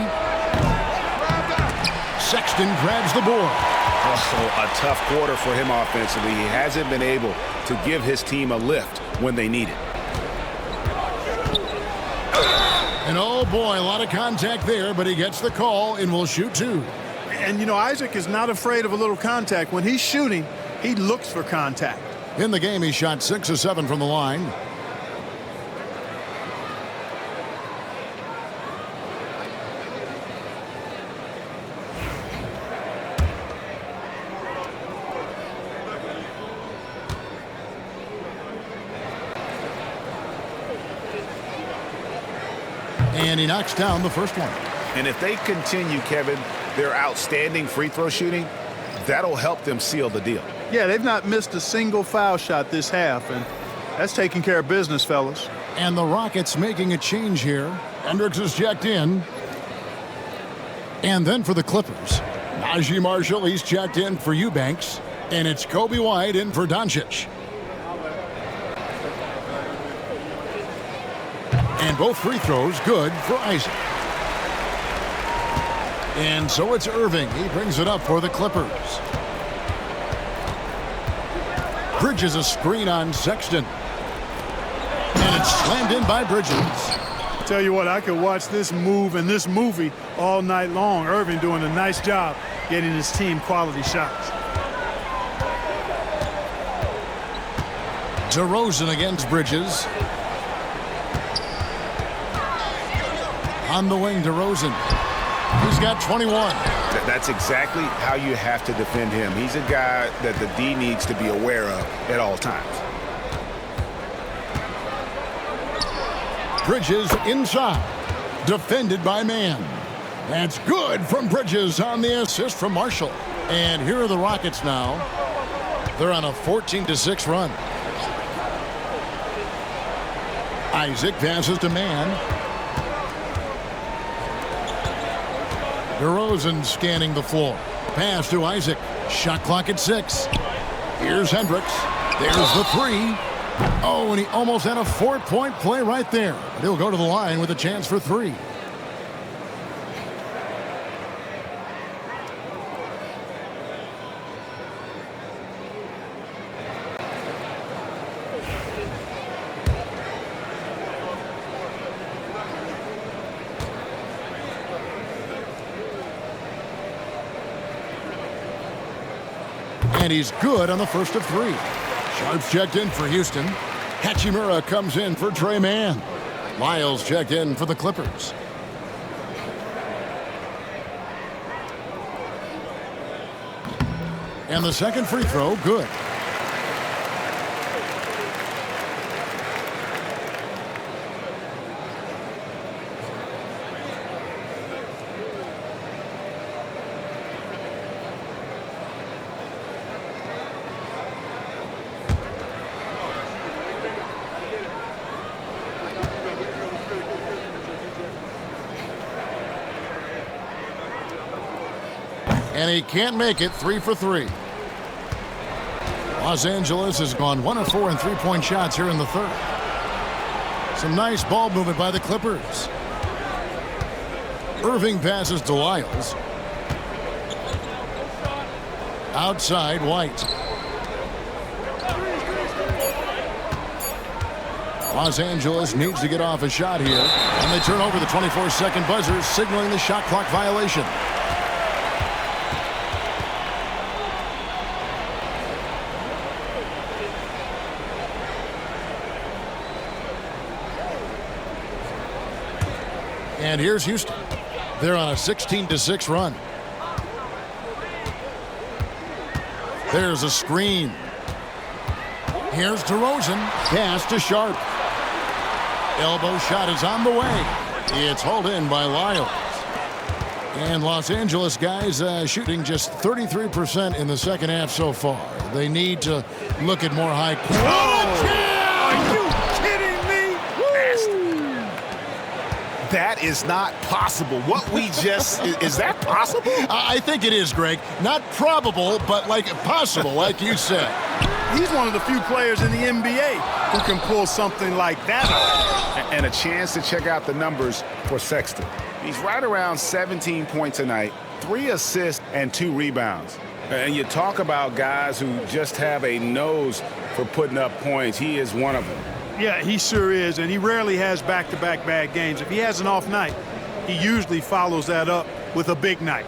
Sexton grabs the board. Also a tough quarter for him offensively. He hasn't been able to give his team a lift when they need it. And oh boy, a lot of contact there, but he gets the call and will shoot 2. And you know, Isaac is not afraid of a little contact. When he's shooting, he looks for contact. In the game, he shot 6 of 7 from the line. And he knocks down the first one. And if they continue, Kevin, their outstanding free throw shooting, that'll help them seal the deal. Yeah, they've not missed a single foul shot this half, and that's taking care of business, fellas. And the Rockets making a change here. Hendricks is checked in. And then for the Clippers, Najee Marshall, he's checked in for Eubanks. And it's Kobe White in for Doncic. And both free throws good for Isaac. And so it's Irving. He brings it up for the Clippers. Bridges a screen on Sexton. And it's slammed in by Bridges. Tell you what, I could watch this move and this movie all night long. Irving doing a nice job getting his team quality shots. DeRozan against Bridges. On the wing, DeRozan. He's got 21. That's exactly how you have to defend him. He's a guy that the D needs to be aware of at all times. Bridges inside. Defended by Mann. That's good from Bridges on the assist from Marshall. And here are the Rockets now. They're on a 14-6 run. Isaac passes to Mann. DeRozan scanning the floor. Pass to Isaac. Shot clock at 6. Here's Hendricks. There's the 3. Oh, and he almost had a 4-point play right there. But he'll go to the line with a chance for 3. And he's good on the first of 3. Sharp's checked in for Houston. Hachimura comes in for Trey Mann. Lyles checked in for the Clippers. And the second free throw, good. And he can't make it. 3 for 3. Los Angeles has gone 1 of 4 in three-point shots here in the third. Some nice ball movement by the Clippers. Irving passes to Lyles. Outside, White. Los Angeles needs to get off a shot here. And they turn over the 24-second buzzer, signaling the shot clock violation. And here's Houston. They're on a 16-6 run. There's a screen. Here's DeRozan. Pass to Sharp. Elbow shot is on the way. It's hauled in by Lyles. And Los Angeles guys shooting just 33% in the second half so far. They need to look at more high quality. Are you kidding me? That is not possible. What we just, is that possible? I think it is, Greg. Not probable, but like possible, like you said. He's one of the few players in the NBA who can pull something like that off. And a chance to check out the numbers for Sexton. He's right around 17 points a night, 3 assists and 2 rebounds. And you talk about guys who just have a nose for putting up points. He is one of them. Yeah, he sure is, and he rarely has back-to-back bad games. If he has an off night, he usually follows that up with a big night.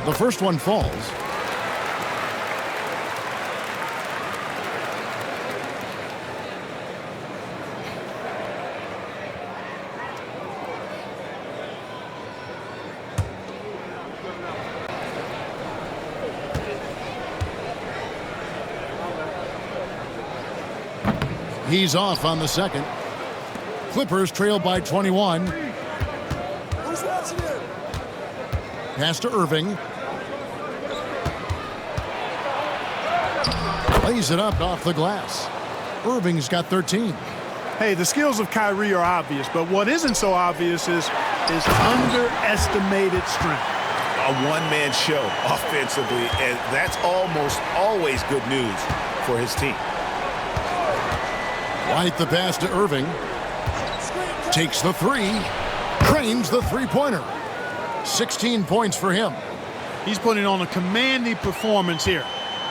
The first one falls. He's off on the second. Clippers trail by 21. Pass to Irving. Lays it up off the glass. Irving's got 13. Hey, the skills of Kyrie are obvious, but what isn't so obvious is his underestimated strength. A one-man show offensively, and that's almost always good news for his team. White the pass to Irving. Takes the three. Cranes the three-pointer. 16 points for him. He's putting on a commanding performance here.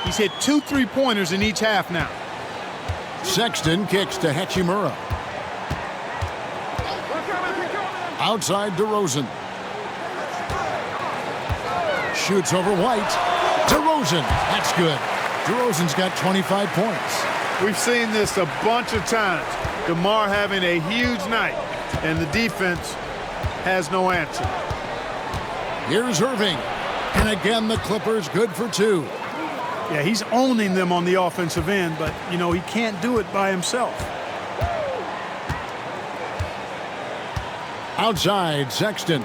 He's hit 2 3-pointers in each half now. Sexton kicks to Hachimura. Outside DeRozan. Shoots over White. DeRozan. That's good. DeRozan's got 25 points. We've seen this a bunch of times. DeMar having a huge night, and the defense has no answer. Here's Irving. And again, the Clippers good for 2. Yeah, he's owning them on the offensive end, but, you know, he can't do it by himself. Outside, Sexton.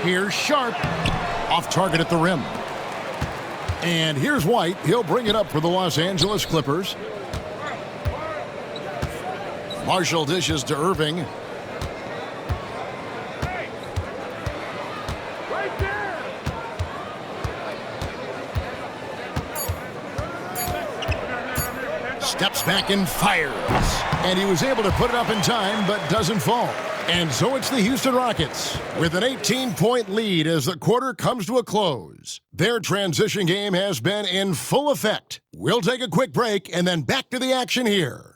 Here's Sharp. Off target at the rim. And here's White. He'll bring it up for the Los Angeles Clippers. Marshall dishes to Irving. Steps back and fires. And he was able to put it up in time, but doesn't fall. And so it's the Houston Rockets with an 18-point lead as the quarter comes to a close. Their transition game has been in full effect. We'll take a quick break and then back to the action here.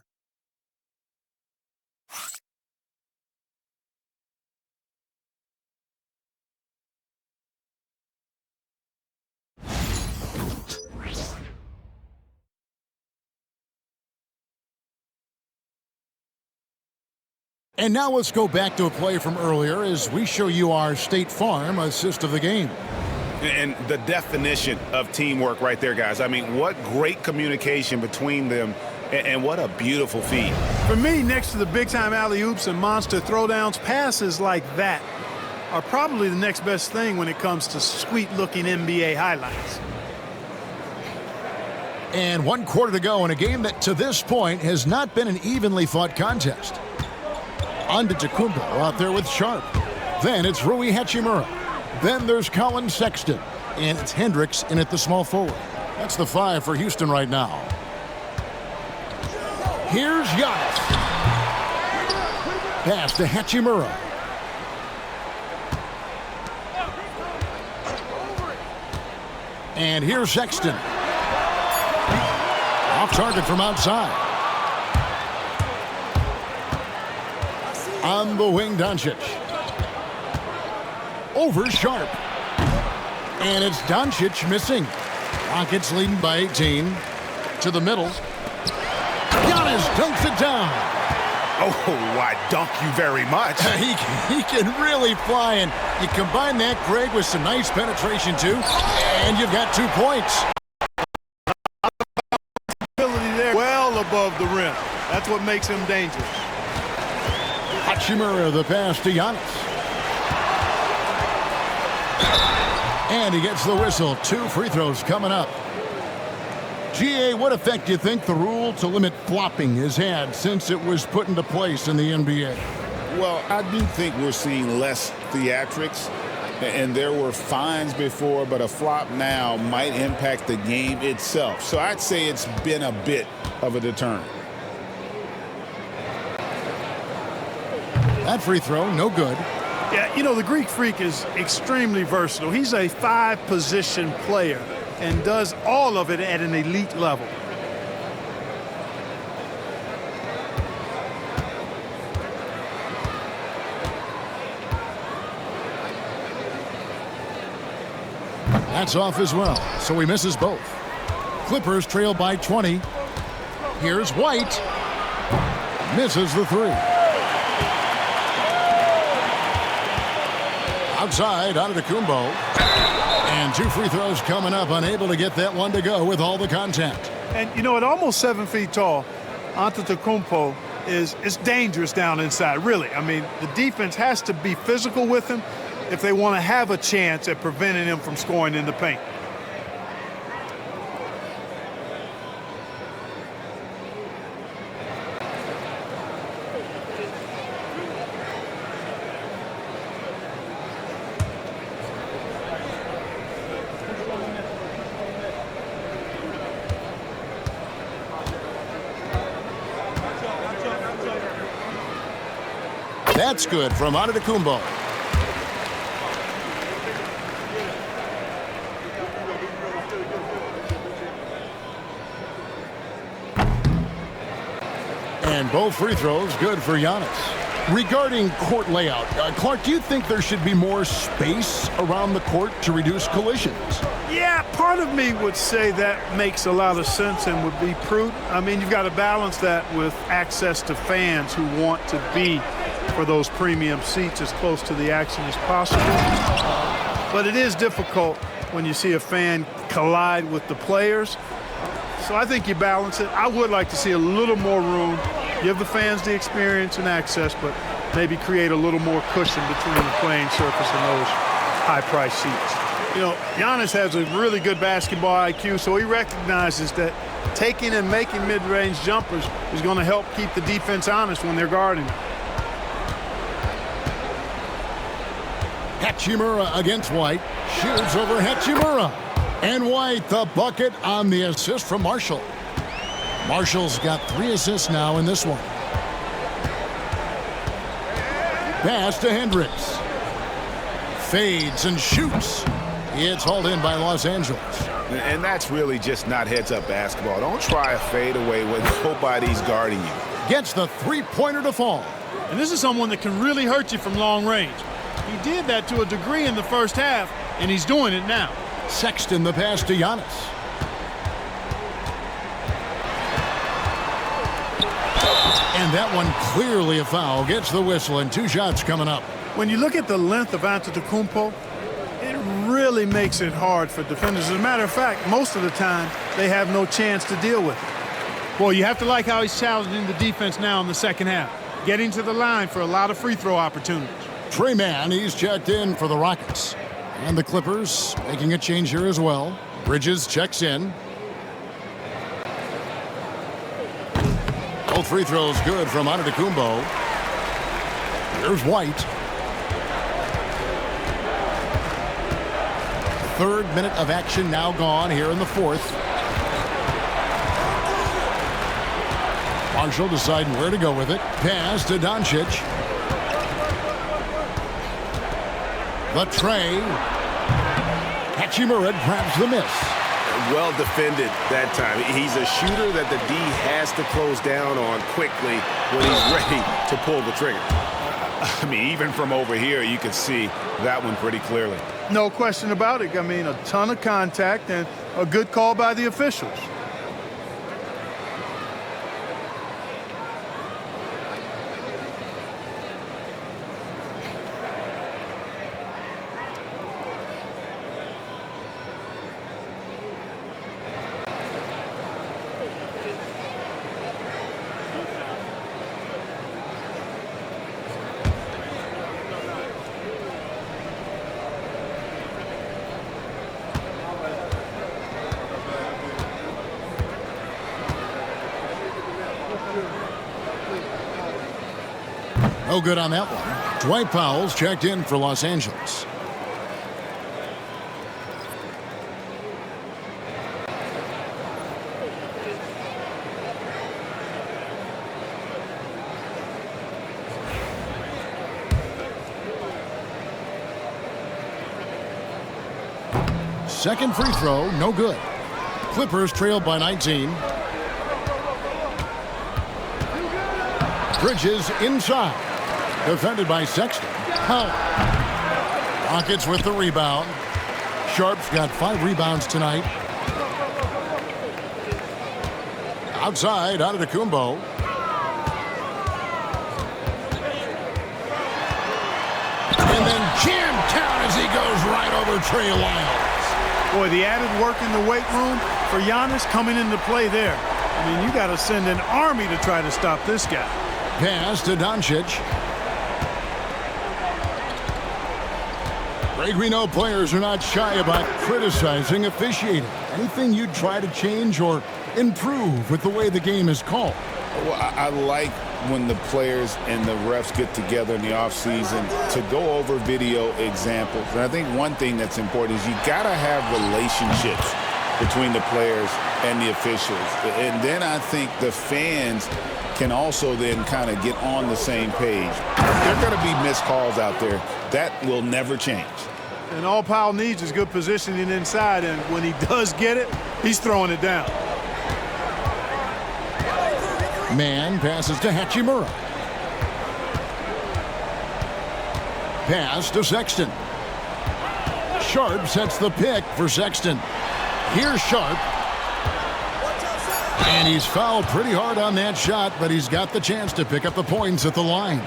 And now let's go back to a play from earlier as we show you our State Farm assist of the game. And the definition of teamwork right there, guys. I mean, what great communication between them, and what a beautiful feed. For me, next to the big-time alley-oops and monster throwdowns, passes like that are probably the next best thing when it comes to sweet-looking NBA highlights. And 1 quarter to go in a game that, to this point, has not been an evenly fought contest. Antetokounmpo out there with Sharp. Then it's Rui Hachimura. Then there's Colin Sexton. And it's Hendricks in at the small forward. That's the 5 for Houston right now. Here's Giannis. Pass to Hachimura. And here's Sexton. Off target from outside. On the wing, Doncic. Over Sharp. And it's Doncic missing. Rockets leading by 18. To the middle. Giannis dunks it down. Oh, I dunk you very much. He can really fly, and you combine that, Greg, with some nice penetration, too, and you've got 2 points. Ability there well above the rim. That's what makes him dangerous. Hachimura, the pass to Giannis. And he gets the whistle. 2 free throws coming up. GA, what effect do you think the rule to limit flopping has had since it was put into place in the NBA? Well, I do think we're seeing less theatrics, and there were fines before, but a flop now might impact the game itself. So I'd say it's been a bit of a deterrent. That free throw, no good. Yeah, you know, the Greek Freak is extremely versatile. He's a 5-position player and does all of it at an elite level. That's off as well, so he misses both. Clippers trail by 20. Here's White. Misses the 3. Outside, Antetokounmpo. And 2 free throws coming up, unable to get that one to go with all the contact. And, you know, at almost 7 feet tall, Antetokounmpo is dangerous down inside, really. I mean, the defense has to be physical with him if they want to have a chance at preventing him from scoring in the paint. That's good from Antetokounmpo. And both free throws good for Giannis. Regarding court layout, Clark, do you think there should be more space around the court to reduce collisions? Yeah, part of me would say that makes a lot of sense and would be prudent. I mean, you've got to balance that with access to fans who want to be for those premium seats as close to the action as possible. But it is difficult when you see a fan collide with the players. So I think you balance it. I would like to see a little more room, give the fans the experience and access, but maybe create a little more cushion between the playing surface and those high-priced seats. You know, Giannis has a really good basketball IQ, so he recognizes that taking and making mid-range jumpers is going to help keep the defense honest when they're guarding. Hachimura against White. Shoots over Hachimura. And White, the bucket on the assist from Marshall. Marshall's got 3 assists now in this one. Pass to Hendricks. Fades and shoots. It's hauled in by Los Angeles. And that's really just not heads-up basketball. Don't try a fadeaway when nobody's guarding you. Gets the three-pointer to fall. And this is someone that can really hurt you from long range. He did that to a degree in the first half, and he's doing it now. Sexton the pass to Giannis. And that one clearly a foul. Gets the whistle and 2 shots coming up. When you look at the length of Antetokounmpo, it really makes it hard for defenders. As a matter of fact, most of the time, they have no chance to deal with it. Well, you have to like how he's challenging the defense now in the second half, getting to the line for a lot of free throw opportunities. Trey Mann, he's checked in for the Rockets. And the Clippers making a change here as well. Bridges checks in. Both free throws good from Antetokounmpo. Here's White. 3rd minute of action now gone here in the 4th. Marshall deciding where to go with it. Pass to Doncic. The tray. Hachimura grabs the miss. Well defended that time. He's a shooter that the D has to close down on quickly when he's ready to pull the trigger. I mean, even from over here, you can see that one pretty clearly. No question about it. I mean, a ton of contact and a good call by the officials. No good on that one. Dwight Powell's checked in for Los Angeles. Second free throw, no good. Clippers trailed by 19. Bridges inside. Defended by Sexton. Rockets with the rebound. Sharp's got 5 rebounds tonight. Outside, Antetokounmpo. And then jammed down as he goes right over Trey Lyles. Boy, the added work in the weight room for Giannis coming into play there. I mean, you got to send an army to try to stop this guy. Pass to Doncic. Greg, we know players are not shy about criticizing officiating. Anything you'd try to change or improve with the way the game is called? Well, I like when the players and the refs get together in the offseason to go over video examples. And I think one thing that's important is you got to have relationships between the players and the officials. And then I think the fans can also then kind of get on the same page. There are going to be missed calls out there. That will never change. And all Powell needs is good positioning inside, and when he does get it, he's throwing it down. Man passes to Hachimura. Pass to Sexton. Sharp sets the pick for Sexton. Here's Sharp. And he's fouled pretty hard on that shot, but he's got the chance to pick up the points at the line.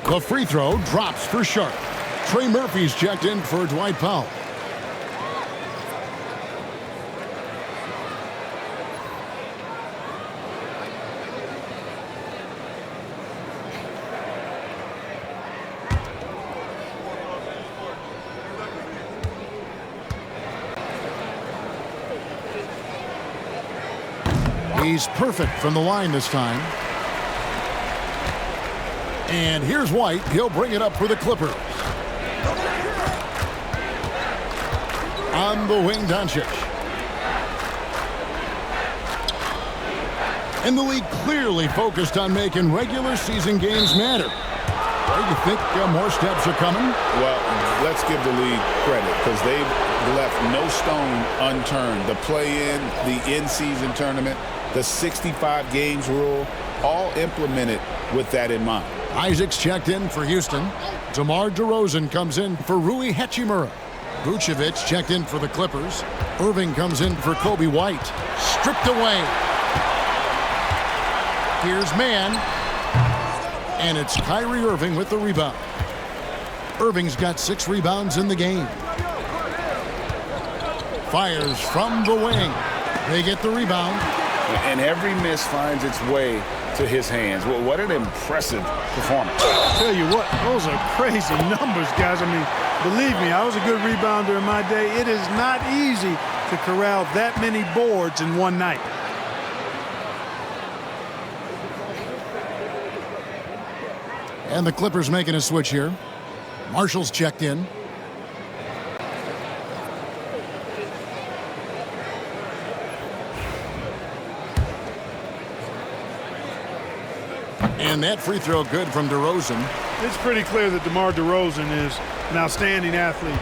The free throw drops for Sharp. Trey Murphy's checked in for Dwight Powell. He's perfect from the line this time. And here's White. He'll bring it up for the Clippers. On the wing, Doncic. And the league clearly focused on making regular season games matter. Do you think more steps are coming? Well, let's give the league credit because they've left no stone unturned. The play-in, the in-season tournament, the 65 games rule, all implemented with that in mind. Isaac's checked in for Houston. DeMar DeRozan comes in for Rui Hachimura. Vucevic checked in for the Clippers. Irving comes in for Kobe White. Stripped away. Here's Man. And it's Kyrie Irving with the rebound. Irving's got 6 rebounds in the game. Fires from the wing. They get the rebound. And every miss finds its way to his hands. Well, what an impressive performance. I'll tell you what, those are crazy numbers, guys. I mean, believe me, I was a good rebounder in my day. It is not easy to corral that many boards in one night. And the Clippers making a switch here. Marshall's checked in. And that free throw good from DeRozan. It's pretty clear that DeMar DeRozan is an outstanding athlete.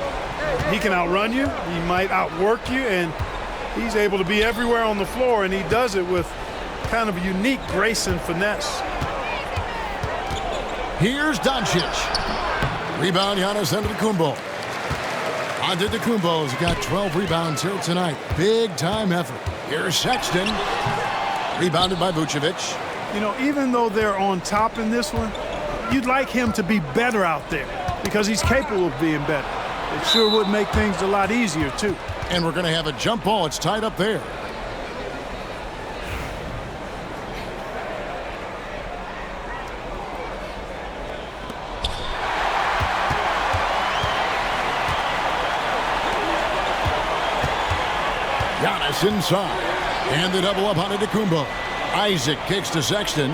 He can outrun you, he might outwork you, and he's able to be everywhere on the floor, and he does it with kind of a unique grace and finesse. Here's Doncic. Rebound, Giannis Antetokounmpo. Antetokounmpo's got 12 rebounds here tonight. Big time effort. Here's Sexton. Rebounded by Vucevic. You know, even though they're on top in this one, you'd like him to be better out there because he's capable of being better. It sure would make things a lot easier, too. And we're going to have a jump ball. It's tied up there. Giannis inside. And the double up on Antetokounmpo. Isaac kicks to Sexton.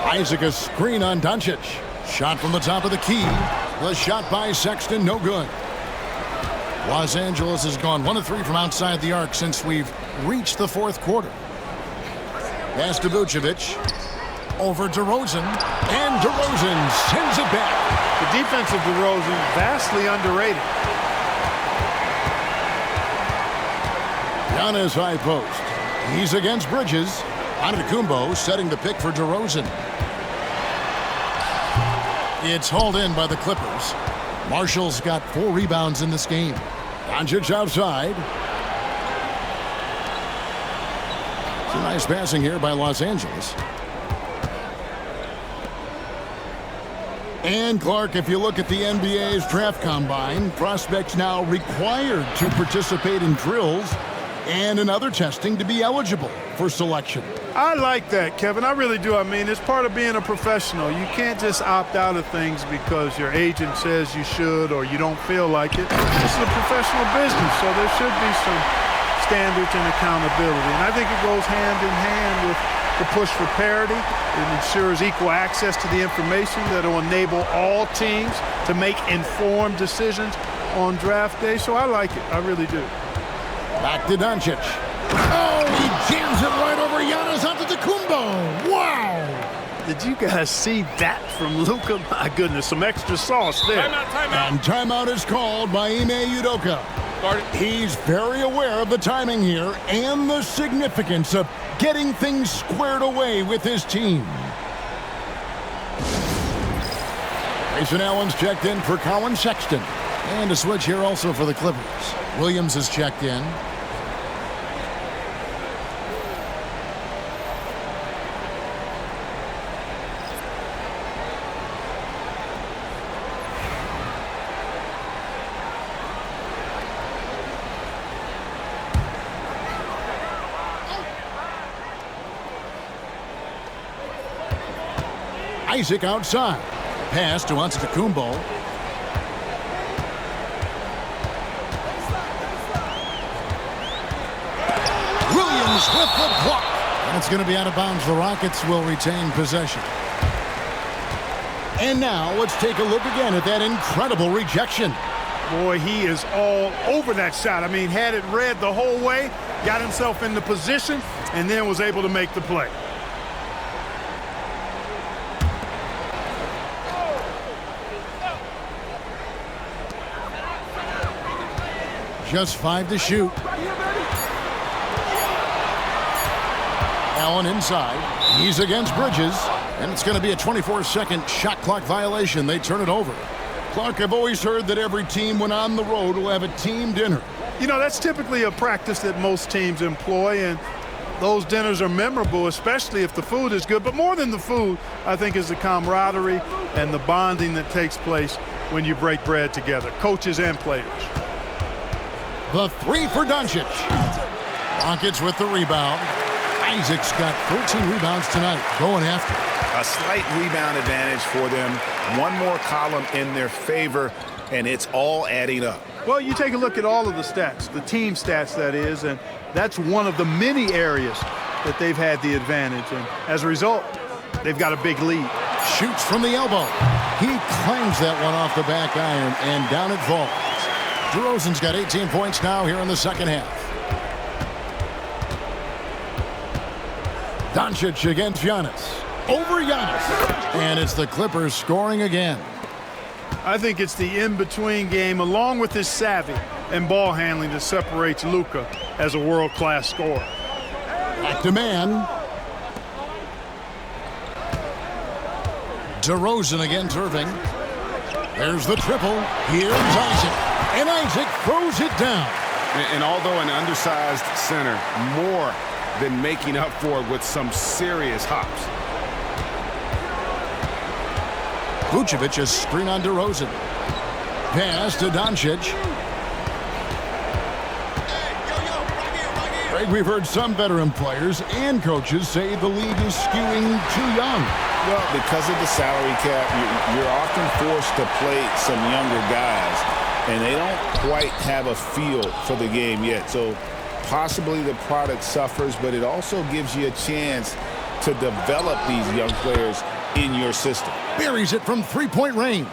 Isaac a screen on Doncic. Shot from the top of the key. The shot by Sexton, no good. Los Angeles has gone 1 of 3 from outside the arc since we've reached the fourth quarter. Pass to Vucevic. Over DeRozan. And DeRozan sends it back. The defense of DeRozan vastly underrated. Giannis high post. He's against Bridges. Antetokounmpo setting the pick for DeRozan. It's hauled in by the Clippers. Marshall's got 4 rebounds in this game. Doncic outside. Some nice passing here by Los Angeles. And Clark, if you look at the NBA's draft combine, prospects now required to participate in drills and in other testing to be eligible for selection. I like that, Kevin. I really do. I mean, it's part of being a professional. You can't just opt out of things because your agent says you should or you don't feel like it. This is a professional business, so there should be some standards and accountability. And I think it goes hand in hand with the push for parity. It ensures equal access to the information that will enable all teams to make informed decisions on draft day. So I like it. I really do. Back to Doncic. Oh, he jams it right over Giannis Antetokounmpo. Wow. Did you guys see that from Luka? My goodness, some extra sauce there. Timeout. And timeout is called by Ime Udoka. He's very aware of the timing here and the significance of getting things squared away with his team. Grayson Allen's checked in for Colin Sexton. And a switch here also for the Clippers. Williams is checked in. Isaac outside. Pass to Antetokounmpo. Williams with the block. And it's going to be out of bounds. The Rockets will retain possession. And now let's take a look again at that incredible rejection. Boy, he is all over that shot. I mean, had it read the whole way, got himself in the position, and then was able to make the play. Just 5 to shoot. Allen inside. He's against Bridges. And it's going to be a 24-second shot clock violation. They turn it over. Clark, I've always heard that every team when on the road will have a team dinner. You know, that's typically a practice that most teams employ, and those dinners are memorable, especially if the food is good. But more than the food, I think, is the camaraderie and the bonding that takes place when you break bread together, coaches and players. The three for Doncic. Rockets with the rebound. Isaac's got 13 rebounds tonight. Going after. A slight rebound advantage for them. One more column in their favor, and it's all adding up. Well, you take a look at all of the stats, the team stats, that is, and that's one of the many areas that they've had the advantage. And as a result, they've got a big lead. Shoots from the elbow. He claims that one off the back iron, and down it falls. DeRozan's got 18 points now here in the second half. Doncic against Giannis. Over Giannis. And it's the Clippers scoring again. I think it's the in-between game, along with his savvy and ball handling, that separates Luka as a world-class scorer. Back to man. DeRozan against Irving. There's the triple. Here's Isaac. And Isaac throws it down. And although an undersized center, more than making up for it with some serious hops. Vucevic is screen on DeRozan. Pass to Doncic. Greg, we've heard some veteran players and coaches say the league is skewing too young. Well, because of the salary cap, you're often forced to play some younger guys, and they don't quite have a feel for the game yet. So possibly the product suffers, but it also gives you a chance to develop these young players in your system. Buries it from three-point range.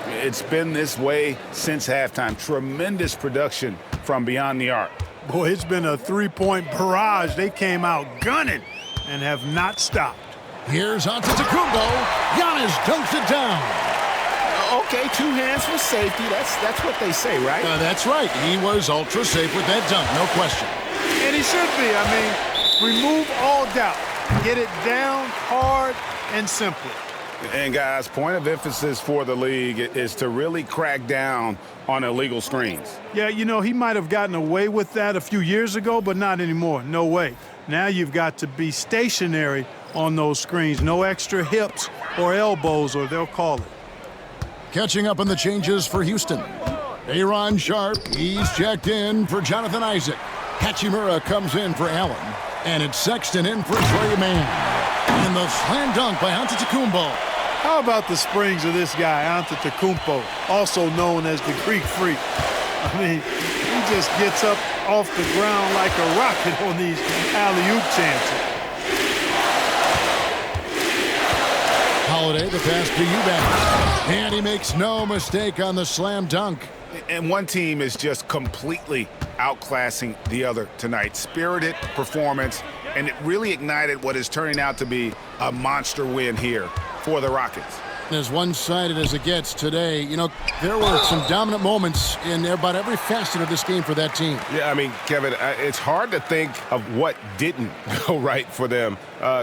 It's been this way since halftime. Tremendous production from beyond the arc. Boy, it's been a three-point barrage. They came out gunning and have not stopped. Here's Antetokounmpo. Giannis dunks it down. Okay, 2 hands for safety. That's what they say, right? That's right. He was ultra safe with that dunk, no question. And he should be. I mean, remove all doubt. Get it down hard and simple. And guys, point of emphasis for the league is to really crack down on illegal screens. Yeah, you know, he might have gotten away with that a few years ago, but not anymore. No way. Now you've got to be stationary on those screens. No extra hips or elbows, or they'll call it. Catching up on the changes for Houston. Aaron Sharp, he's checked in for Jonathan Isaac. Hachimura comes in for Allen. And it's Sexton in for Trey Mann. And the slam dunk by Antetokounmpo. How about the springs of this guy, Antetokounmpo, also known as the Greek Freak? I mean, He just gets up off the ground like a rocket on these alley-oop chances. Holiday, the pass to Eubanks. And he makes no mistake on the slam dunk. And one team is just completely outclassing the other tonight. Spirited performance, and it really ignited what is turning out to be a monster win here for the Rockets. As one-sided as it gets today, you know, there were some dominant moments in about every facet of this game for that team. Yeah, I mean, Kevin, it's hard to think of what didn't go right for them.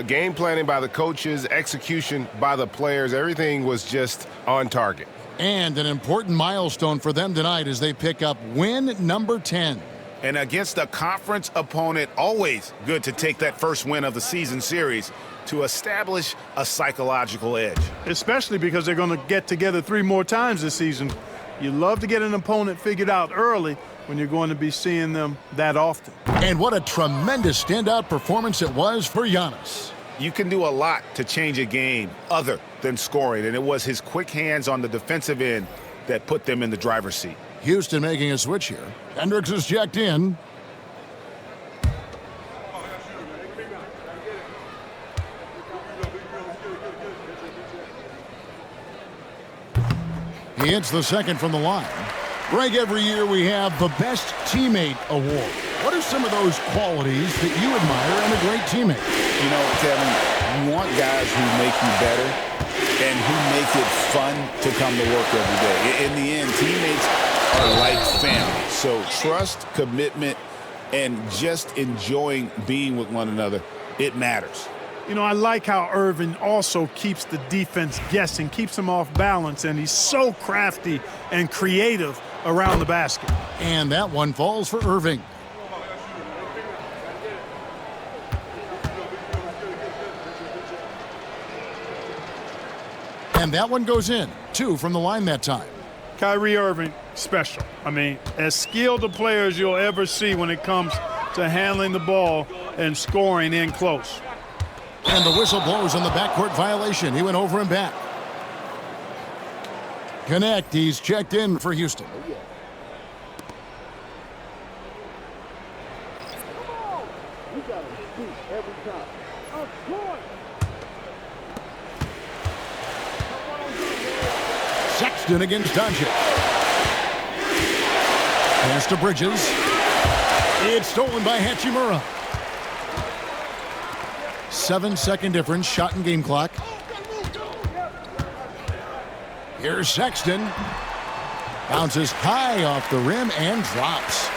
Game planning by the coaches, execution by the players, everything was just on target. And an important milestone for them tonight as they pick up win number 10. And against a conference opponent, always good to take that first win of the season series to establish a psychological edge. Especially because they're going to get together 3 more times this season. You love to get an opponent figured out early when you're going to be seeing them that often. And what a tremendous standout performance it was for Giannis. You can do a lot to change a game other than scoring, and it was his quick hands on the defensive end that put them in the driver's seat. Houston making a switch here. Hendricks is checked in. He hits the second from the line. Greg, every year we have the Best Teammate Award. What are some of those qualities that you admire in a great teammate? You know, Kevin, you want guys who make you better and who make it fun to come to work every day. In the end, teammates are like family. So trust, commitment, and just enjoying being with one another, it matters. You know, I like how Irving also keeps the defense guessing, keeps them off balance, and he's so crafty and creative around the basket. And that one falls for Irving. And that one goes in. 2 from the line that time. Kyrie Irving, special. I mean, as skilled a player as you'll ever see when it comes to handling the ball and scoring in close. And the whistle blows on the backcourt violation. He went over and back. Connect. He's checked in for Houston. Sexton against Doncic. Pass to Bridges. It's stolen by Hachimura. 7-second difference, shot and game clock. Here's Sexton. Bounces high off the rim and drops.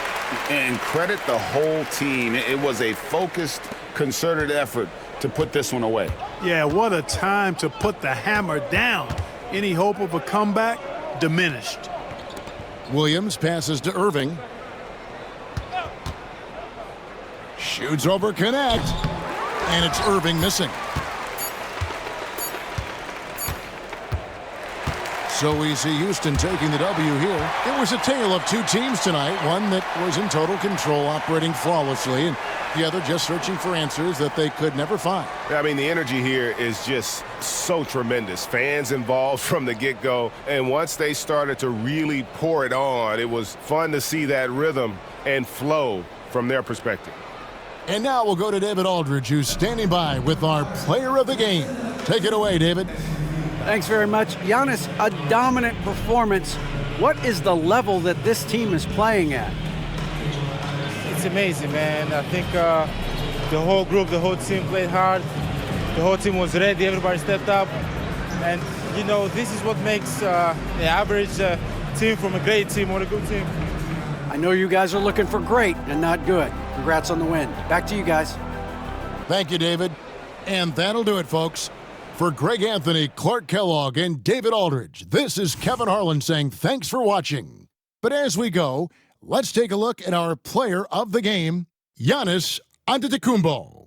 And credit the whole team. It was a focused, concerted effort to put this one away. Yeah, what a time to put the hammer down. Any hope of a comeback diminished. Williams passes to Irving. Shoots over Connect. And it's Irving missing. So we see Houston taking the W here. It was a tale of 2 teams tonight. One that was in total control, operating flawlessly, and the other just searching for answers that they could never find. I mean, the energy here is just so tremendous. Fans involved from the get-go, and once they started to really pour it on, it was fun to see that rhythm and flow from their perspective. And now we'll go to David Aldridge, who's standing by with our player of the game. Take it away, David. Thanks very much. Giannis, a dominant performance. What is the level that this team is playing at? It's amazing, man. I think the whole group, the whole team played hard. The whole team was ready. Everybody stepped up. And, you know, this is what makes the average team from a great team or a good team. I know you guys are looking for great and not good. Congrats on the win. Back to you guys. Thank you, David. And that'll do it, folks. For Greg Anthony, Clark Kellogg, and David Aldridge, this is Kevin Harlan saying thanks for watching. But as we go, let's take a look at our player of the game, Giannis Antetokounmpo.